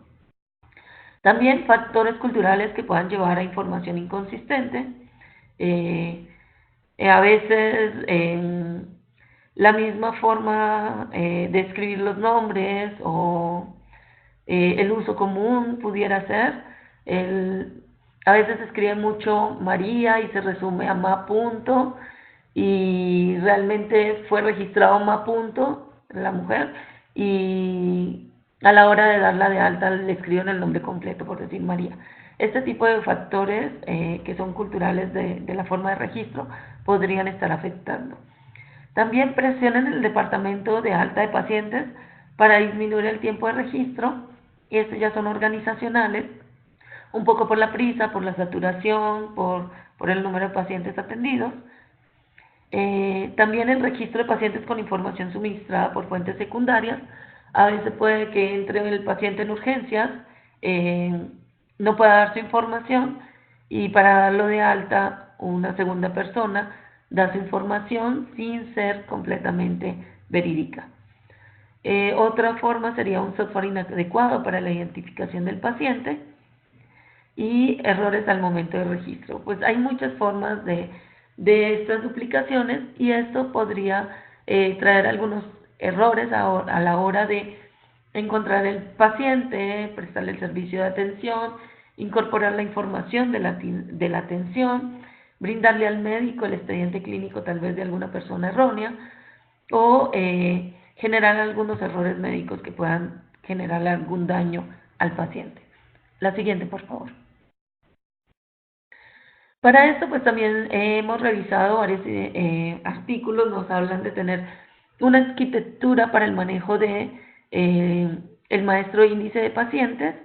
También factores culturales que puedan llevar a información inconsistente. A veces la misma forma de escribir los nombres o el uso común pudiera ser. A veces se escribe mucho María y se resume a Ma punto, y realmente fue registrado Ma punto, la mujer, y a la hora de darla de alta le escriben el nombre completo, por decir María. Este tipo de factores que son culturales de la forma de registro podrían estar afectando. También presión en el departamento de alta de pacientes para disminuir el tiempo de registro, y estos ya son organizacionales, un poco por la prisa, por la saturación, por el número de pacientes atendidos. También el registro de pacientes con información suministrada por fuentes secundarias. A veces puede que entre el paciente en urgencias, no pueda dar su información, y para darlo de alta una segunda persona da su información sin ser completamente verídica. Otra forma sería un software inadecuado para la identificación del paciente y errores al momento de registro. Pues hay muchas formas de estas duplicaciones, y esto podría traer algunos errores a la hora de encontrar el paciente, prestarle el servicio de atención, incorporar la información de la atención, brindarle al médico el expediente clínico tal vez de alguna persona errónea, o generar algunos errores médicos que puedan generar algún daño al paciente. La siguiente, por favor. Para esto, pues también hemos revisado varios artículos, nos hablan de tener una arquitectura para el manejo de el maestro índice de pacientes.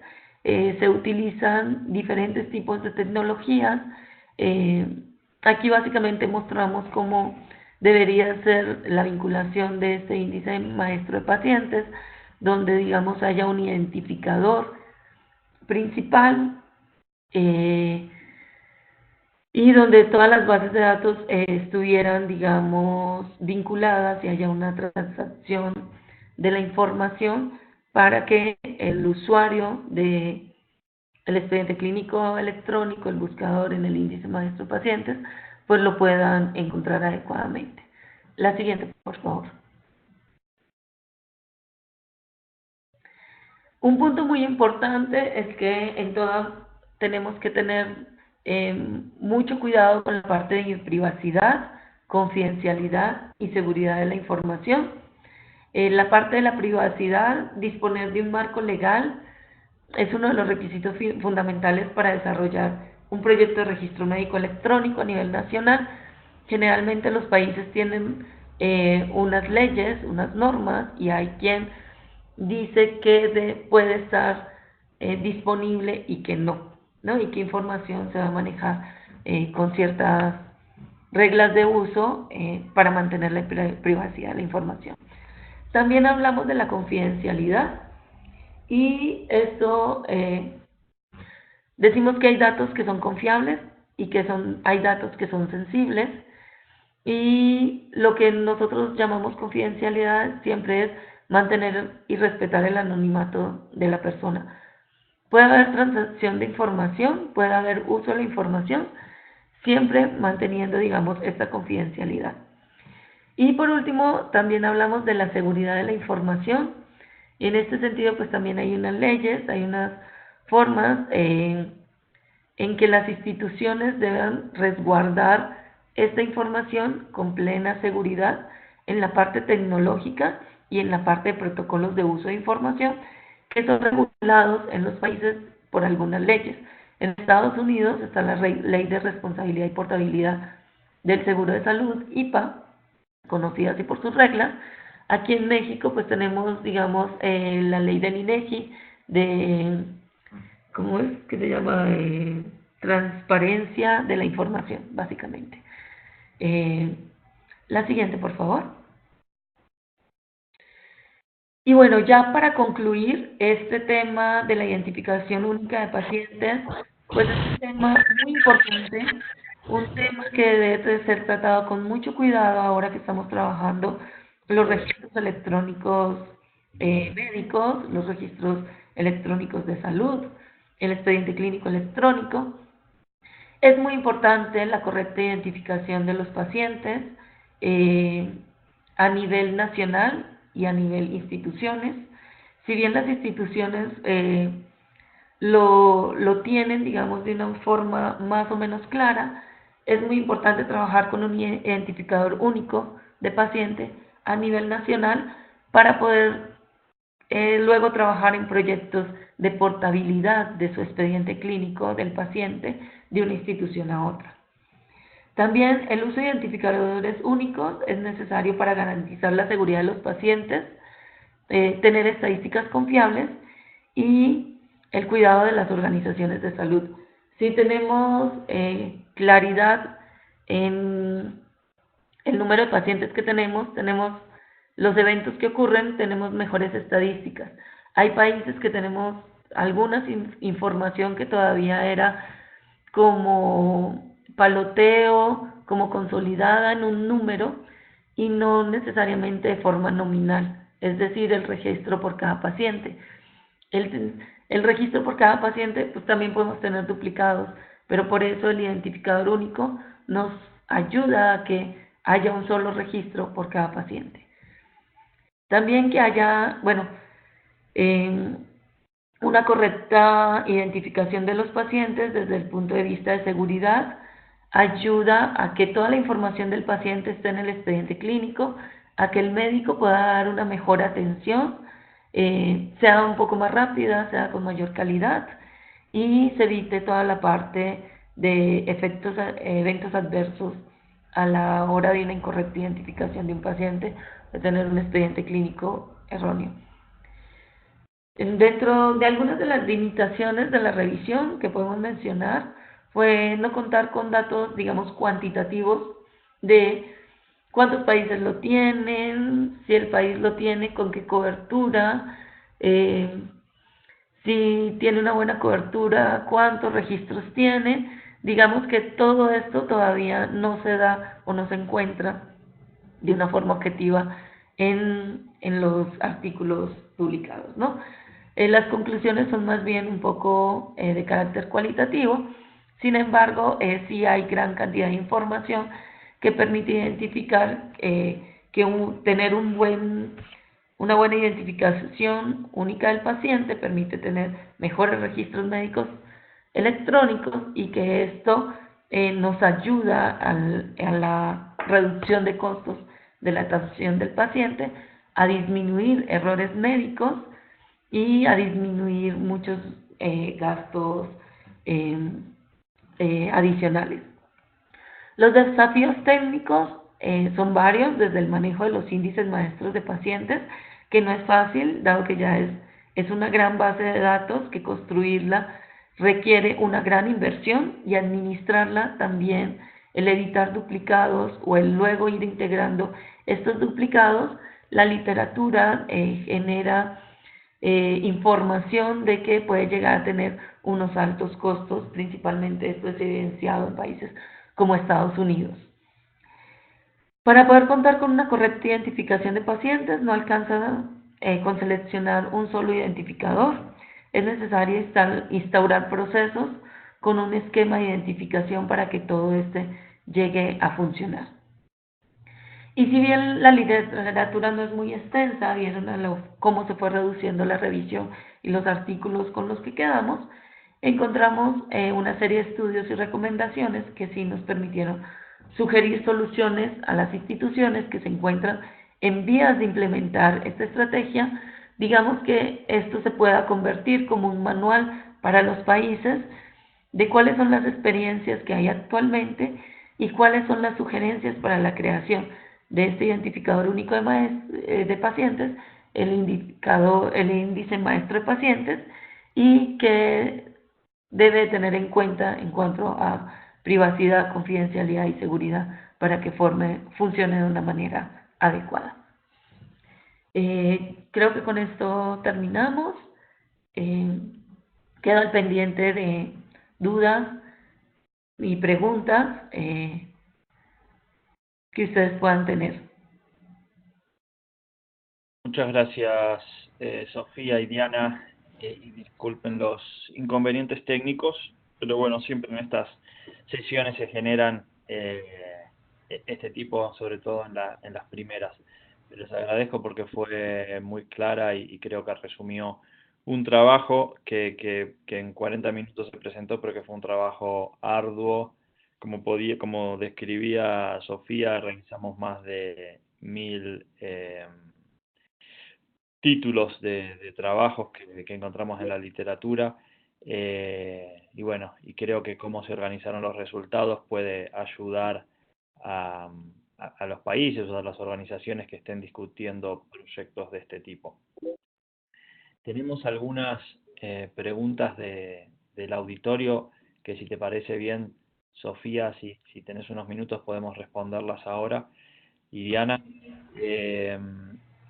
Se utilizan diferentes tipos de tecnologías. Aquí básicamente mostramos cómo debería ser la vinculación de este índice de maestro de pacientes, donde digamos haya un identificador principal, y donde todas las bases de datos estuvieran, digamos, vinculadas y haya una transacción de la información para que el usuario de el expediente clínico electrónico, el buscador en el índice maestro pacientes, pues lo puedan encontrar adecuadamente. La siguiente, por favor. Un punto muy importante es que en todas tenemos que tener mucho cuidado con la parte de privacidad, confidencialidad y seguridad de la información. La parte de la privacidad, disponer de un marco legal es uno de los requisitos fundamentales para desarrollar un proyecto de registro médico electrónico a nivel nacional. Generalmente los países tienen unas leyes, unas normas, y hay quien dice que puede estar disponible y que no, y qué información se va a manejar con ciertas reglas de uso para mantener la privacidad de la información. También hablamos de la confidencialidad, y esto decimos que hay datos que son confiables y que hay datos que son sensibles, y lo que nosotros llamamos confidencialidad siempre es mantener y respetar el anonimato de la persona. Puede haber transacción de información, puede haber uso de la información, siempre manteniendo, digamos, esta confidencialidad. Y por último, también hablamos de la seguridad de la información, y en este sentido, pues también hay unas leyes, hay unas formas en que las instituciones deben resguardar esta información con plena seguridad en la parte tecnológica y en la parte de protocolos de uso de información, que son regulados en los países por algunas leyes. En Estados Unidos está la Ley de Responsabilidad y Portabilidad del Seguro de Salud, IPA, conocida así por sus reglas. Aquí en México pues tenemos, digamos, la ley del INEGI, de, ¿cómo es que se llama? Transparencia de la información, básicamente. La siguiente, por favor. Y bueno, ya para concluir este tema de la identificación única de pacientes, pues es un tema muy importante, un tema que debe ser tratado con mucho cuidado ahora que estamos trabajando los registros electrónicos médicos, los registros electrónicos de salud, el expediente clínico electrónico. Es muy importante la correcta identificación de los pacientes a nivel nacional y a nivel instituciones. Si bien las instituciones lo tienen, digamos, de una forma más o menos clara, es muy importante trabajar con un identificador único de paciente a nivel nacional para poder luego trabajar en proyectos de portabilidad de su expediente clínico del paciente de una institución a otra. También el uso de identificadores únicos es necesario para garantizar la seguridad de los pacientes, tener estadísticas confiables y el cuidado de las organizaciones de salud. Si tenemos claridad en el número de pacientes que tenemos los eventos que ocurren, tenemos mejores estadísticas. Hay países que tenemos alguna información que todavía era como paloteo, como consolidada en un número y no necesariamente de forma nominal, es decir, el registro por cada paciente. El registro por cada paciente, pues también podemos tener duplicados, pero por eso el identificador único nos ayuda a que haya un solo registro por cada paciente. También que haya, una correcta identificación de los pacientes desde el punto de vista de seguridad, ayuda a que toda la información del paciente esté en el expediente clínico, a que el médico pueda dar una mejor atención, sea un poco más rápida, sea con mayor calidad, y se evite toda la parte de eventos adversos a la hora de una incorrecta identificación de un paciente, de tener un expediente clínico erróneo. Dentro de algunas de las limitaciones de la revisión que podemos mencionar fue no contar con datos, digamos, cuantitativos de cuántos países lo tienen, si el país lo tiene, con qué cobertura, si tiene una buena cobertura, cuántos registros tiene. Digamos que todo esto todavía no se da o no se encuentra de una forma objetiva en los artículos publicados, ¿no? Las conclusiones son más bien un poco de carácter cualitativo. Sin embargo, sí hay gran cantidad de información que permite identificar tener una buena identificación única del paciente permite tener mejores registros médicos electrónicos y que esto nos ayuda a la reducción de costos de la atención del paciente, a disminuir errores médicos y a disminuir muchos gastos adicionales. Los desafíos técnicos son varios, desde el manejo de los índices maestros de pacientes, que no es fácil, dado que ya es una gran base de datos, que construirla requiere una gran inversión, y administrarla también, el editar duplicados o el luego ir integrando estos duplicados. La literatura genera información de que puede llegar a tener unos altos costos, principalmente esto es evidenciado en países como Estados Unidos. Para poder contar con una correcta identificación de pacientes, no alcanza con seleccionar un solo identificador. Es necesario instaurar procesos con un esquema de identificación para que todo llegue a funcionar. Y si bien la literatura no es muy extensa, vieron cómo se fue reduciendo la revisión y los artículos con los que quedamos, encontramos una serie de estudios y recomendaciones que sí nos permitieron sugerir soluciones a las instituciones que se encuentran en vías de implementar esta estrategia. Digamos que esto se pueda convertir como un manual para los países de cuáles son las experiencias que hay actualmente y cuáles son las sugerencias para la creación de este identificador único de pacientes, el índice maestro de pacientes, y que debe tener en cuenta en cuanto a privacidad, confidencialidad y seguridad para que funcione de una manera adecuada. Creo que con esto terminamos. Quedo al pendiente de dudas y preguntas que ustedes puedan tener. Muchas gracias, Sofía y Diana, y disculpen los inconvenientes técnicos, pero bueno, siempre en estas sesiones se generan este tipo, sobre todo en las primeras. Les agradezco porque fue muy clara y creo que resumió un trabajo que en 40 minutos se presentó, pero que fue un trabajo arduo. Como describía Sofía, realizamos más de 1000 títulos de trabajos que encontramos en la literatura, y bueno, y creo que cómo se organizaron los resultados puede ayudar a los países o a las organizaciones que estén discutiendo proyectos de este tipo. Tenemos algunas preguntas del auditorio que, si te parece bien, Sofía, si tenés unos minutos podemos responderlas ahora. Y Diana,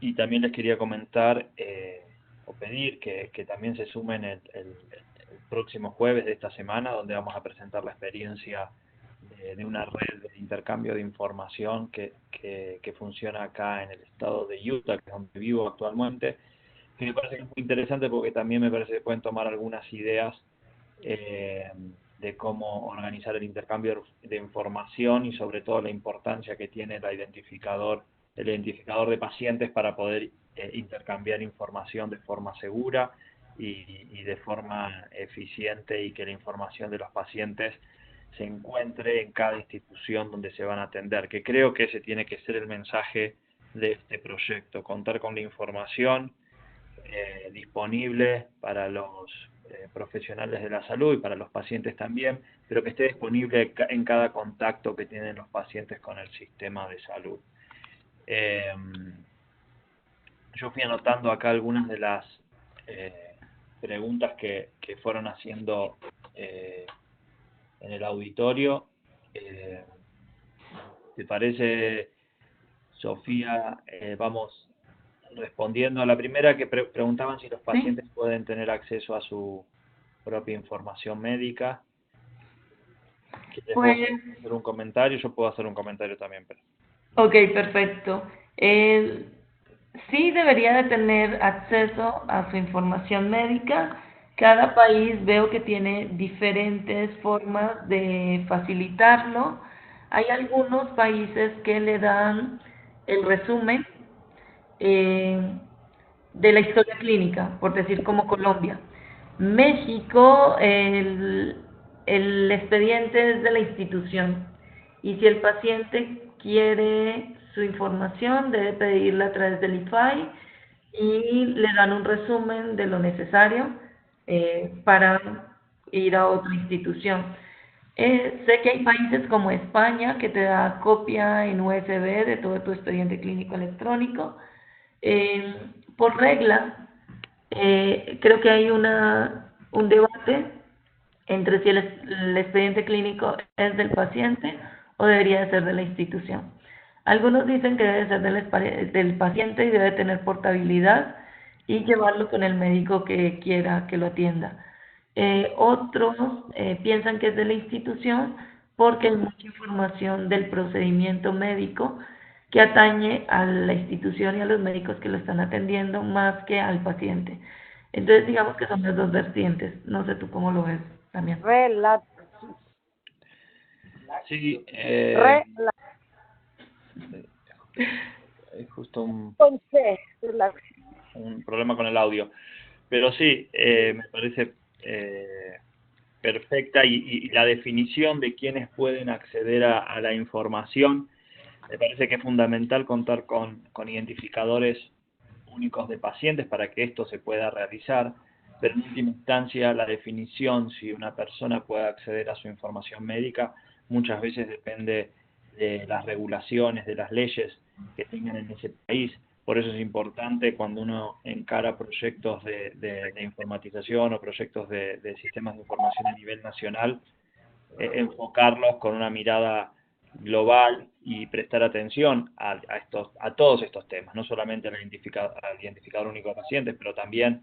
y también les quería comentar o pedir que también se sumen el próximo jueves de esta semana, donde vamos a presentar la experiencia de una red de intercambio de información que funciona acá en el estado de Utah, que es donde vivo actualmente, que me parece que es muy interesante porque también me parece que pueden tomar algunas ideas de cómo organizar el intercambio de información y sobre todo la importancia que tiene el identificador de pacientes para poder intercambiar información de forma segura y de forma eficiente, y que la información de los pacientes se encuentre en cada institución donde se van a atender, que creo que ese tiene que ser el mensaje de este proyecto: contar con la información disponible para los profesionales de la salud y para los pacientes también, pero que esté disponible en cada contacto que tienen los pacientes con el sistema de salud. Yo fui anotando acá algunas de las preguntas que fueron haciendo en el auditorio. ¿Te parece, Sofía? Vamos respondiendo a la primera, que preguntaban si los pacientes pueden tener acceso a su propia información médica. ¿Quieres vos hacer un comentario? Yo puedo hacer un comentario también. Pero... Ok, perfecto. Sí debería de tener acceso a su información médica. Cada país veo que tiene diferentes formas de facilitarlo. Hay algunos países que le dan el resumen de la historia clínica, por decir como Colombia. México, el expediente es de la institución y si el paciente quiere su información debe pedirla a través del IFAI y le dan un resumen de lo necesario para ir a otra institución. Sé que hay países como España que te da copia en USB de todo tu expediente clínico electrónico. Por regla, creo que hay un debate entre si el expediente clínico es del paciente o debería de ser de la institución. Algunos dicen que debe ser del paciente y debe tener portabilidad y llevarlo con el médico que quiera que lo atienda. Otros piensan que es de la institución porque hay mucha información del procedimiento médico que atañe a la institución y a los médicos que lo están atendiendo más que al paciente. Entonces digamos que son las dos vertientes. No sé tú cómo lo ves también. Sí, es justo un problema con el audio. Pero sí, me parece perfecta y la definición de quiénes pueden acceder a la información. Me parece que es fundamental contar con identificadores únicos de pacientes para que esto se pueda realizar, pero en última instancia la definición, si una persona puede acceder a su información médica, muchas veces depende de las regulaciones, de las leyes que tengan en ese país. Por eso es importante cuando uno encara proyectos de informatización o proyectos de sistemas de información a nivel nacional, enfocarlos con una mirada global y prestar atención a todos estos temas, no solamente al identificador único de pacientes, pero también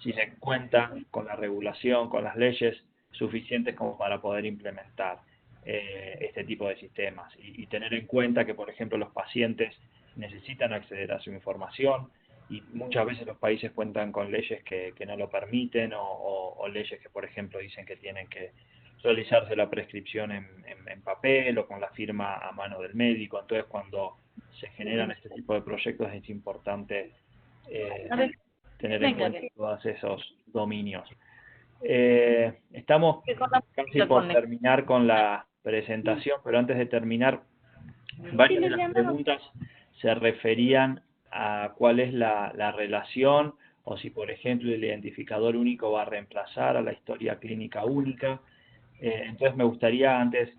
si se cuenta con la regulación, con las leyes suficientes como para poder implementar este tipo de sistemas y tener en cuenta que, por ejemplo, los pacientes necesitan acceder a su información y muchas veces los países cuentan con leyes que no lo permiten o leyes que, por ejemplo, dicen que tienen que realizarse la prescripción en papel o con la firma a mano del médico. Entonces, cuando se generan este tipo de proyectos es importante tener en cuenta todos esos dominios. Estamos casi por terminar con la presentación, pero antes de terminar, varias de las preguntas se referían a cuál es la relación o si, por ejemplo, el identificador único va a reemplazar a la historia clínica única. Entonces me gustaría antes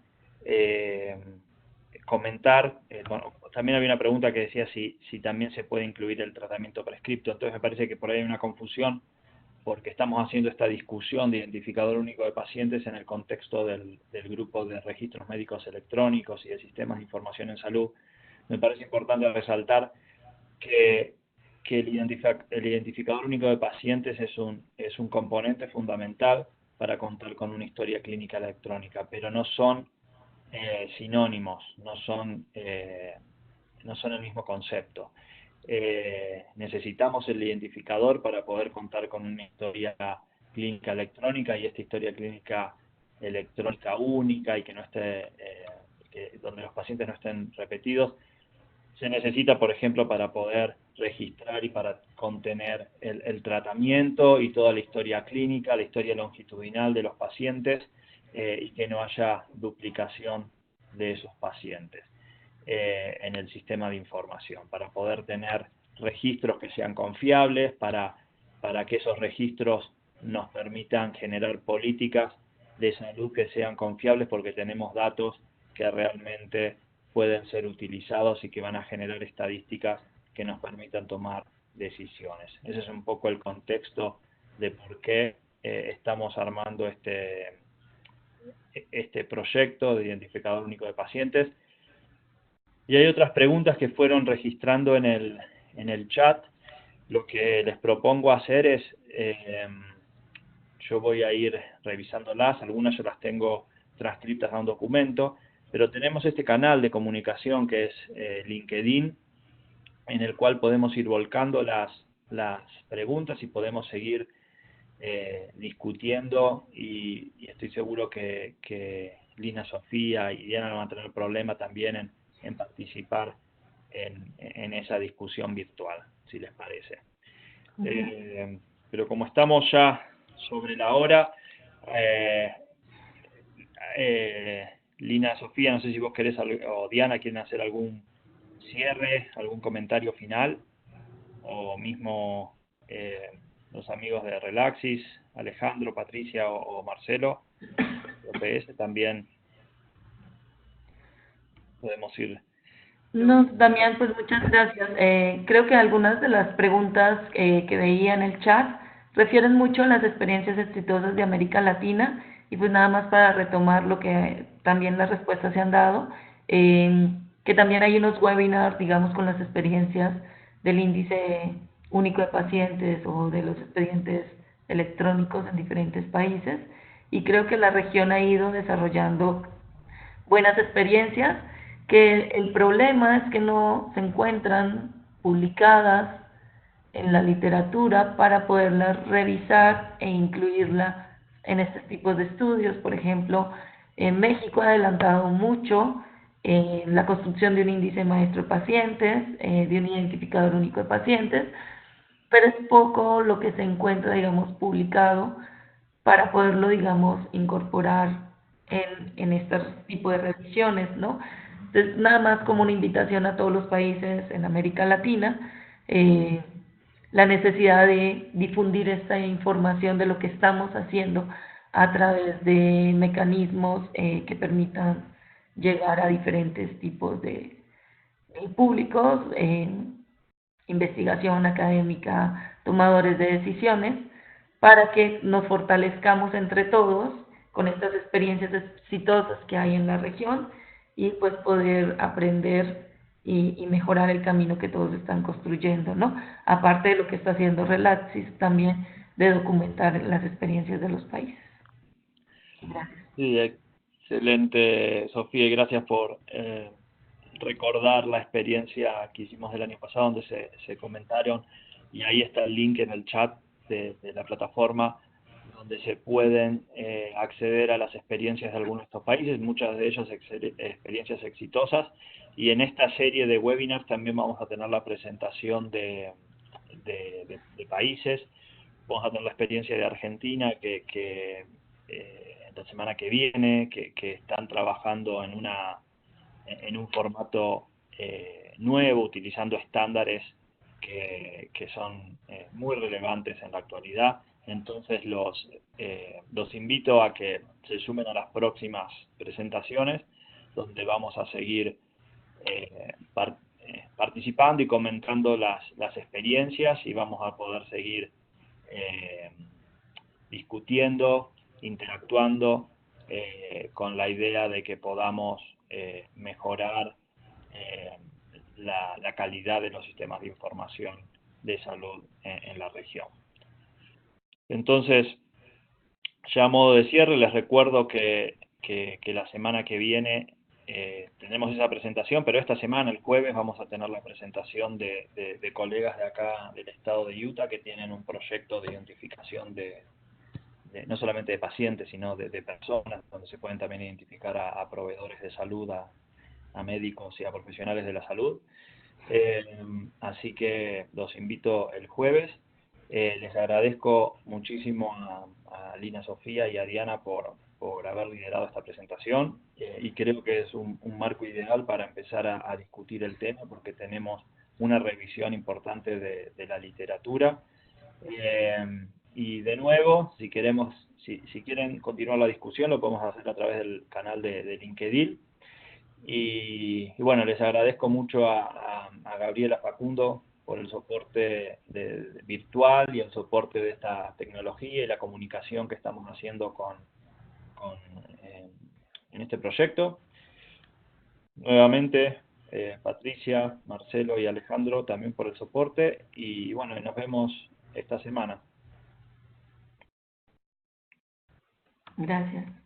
comentar, bueno, también había una pregunta que decía si también se puede incluir el tratamiento prescripto. Entonces me parece que por ahí hay una confusión porque estamos haciendo esta discusión de identificador único de pacientes en el contexto del grupo de registros médicos electrónicos y de sistemas de información en salud. Me parece importante resaltar que el identificador único de pacientes es un componente fundamental para contar con una historia clínica electrónica, pero no son sinónimos, no son el mismo concepto. Necesitamos el identificador para poder contar con una historia clínica electrónica y esta historia clínica electrónica única y que no esté donde los pacientes no estén repetidos. Se necesita, por ejemplo, para poder registrar y para contener el tratamiento y toda la historia clínica, la historia longitudinal de los pacientes y que no haya duplicación de esos pacientes en el sistema de información, para poder tener registros que sean confiables, para que esos registros nos permitan generar políticas de salud que sean confiables, porque tenemos datos que realmente pueden ser utilizados y que van a generar estadísticas que nos permitan tomar decisiones. Ese es un poco el contexto de por qué estamos armando este proyecto de identificador único de pacientes. Y hay otras preguntas que fueron registrando en el chat. Lo que les propongo hacer es, yo voy a ir revisándolas, algunas yo las tengo transcritas a un documento, pero tenemos este canal de comunicación que es LinkedIn, en el cual podemos ir volcando las preguntas y podemos seguir discutiendo, y estoy seguro que Lina, Sofía y Diana no van a tener problema también en participar en esa discusión virtual, si les parece. Pero como estamos ya sobre la hora, Lina, Sofía, no sé si vos querés, o Diana, quieren hacer algún cierre, algún comentario final, o mismo los amigos de Relaxis, Alejandro, Patricia o Marcelo, OPS, también podemos ir. No, Damián, pues muchas gracias. Creo que algunas de las preguntas que veía en el chat refieren mucho a las experiencias exitosas de América Latina, y pues nada más para retomar lo que también las respuestas se han dado, que también hay unos webinars, digamos, con las experiencias del índice único de pacientes o de los expedientes electrónicos en diferentes países, y creo que la región ha ido desarrollando buenas experiencias, que el problema es que no se encuentran publicadas en la literatura para poderlas revisar e incluirla en estos tipos de estudios. Por ejemplo, en México ha adelantado mucho la construcción de un índice maestro de pacientes, de un identificador único de pacientes, pero es poco lo que se encuentra, digamos, publicado para poderlo, digamos, incorporar en este tipo de revisiones, ¿no? Entonces, nada más como una invitación a todos los países en América Latina, la necesidad de difundir esta información de lo que estamos haciendo a través de mecanismos que permitan llegar a diferentes tipos de públicos, investigación académica, tomadores de decisiones, para que nos fortalezcamos entre todos con estas experiencias exitosas que hay en la región, y pues poder aprender y mejorar el camino que todos están construyendo, ¿no? Aparte de lo que está haciendo Relaxis, también de documentar las experiencias de los países. Gracias. Sí, excelente, Sofía, y gracias por recordar la experiencia que hicimos del año pasado, donde se comentaron, y ahí está el link en el chat de la plataforma, donde se pueden acceder a las experiencias de algunos de estos países, muchas de ellas experiencias exitosas, y en esta serie de webinars también vamos a tener la presentación de países. Vamos a tener la experiencia de Argentina, que la semana que viene, que están trabajando en un formato nuevo, utilizando estándares que son muy relevantes en la actualidad. Entonces los invito a que se sumen a las próximas presentaciones, donde vamos a seguir participando y comentando las experiencias, y vamos a poder seguir discutiendo, interactuando, con la idea de que podamos mejorar la calidad de los sistemas de información de salud en la región. Entonces, ya a modo de cierre, les recuerdo que la semana que viene tenemos esa presentación, pero esta semana, el jueves, vamos a tener la presentación de colegas de acá del estado de Utah, que tienen un proyecto de identificación no solamente de pacientes, sino de personas, donde se pueden también identificar a proveedores de salud, a médicos y a profesionales de la salud. Así que los invito el jueves. Les agradezco muchísimo a Lina, Sofía y a Diana por haber liderado esta presentación, y creo que es un marco ideal para empezar a discutir el tema, porque tenemos una revisión importante de la literatura, Y de nuevo, si quieren continuar la discusión, lo podemos hacer a través del canal de LinkedIn. Y bueno, les agradezco mucho a Gabriela Facundo por el soporte virtual y el soporte de esta tecnología y la comunicación que estamos haciendo en este proyecto. Nuevamente, Patricia, Marcelo y Alejandro también por el soporte. Y bueno, nos vemos esta semana. Gracias.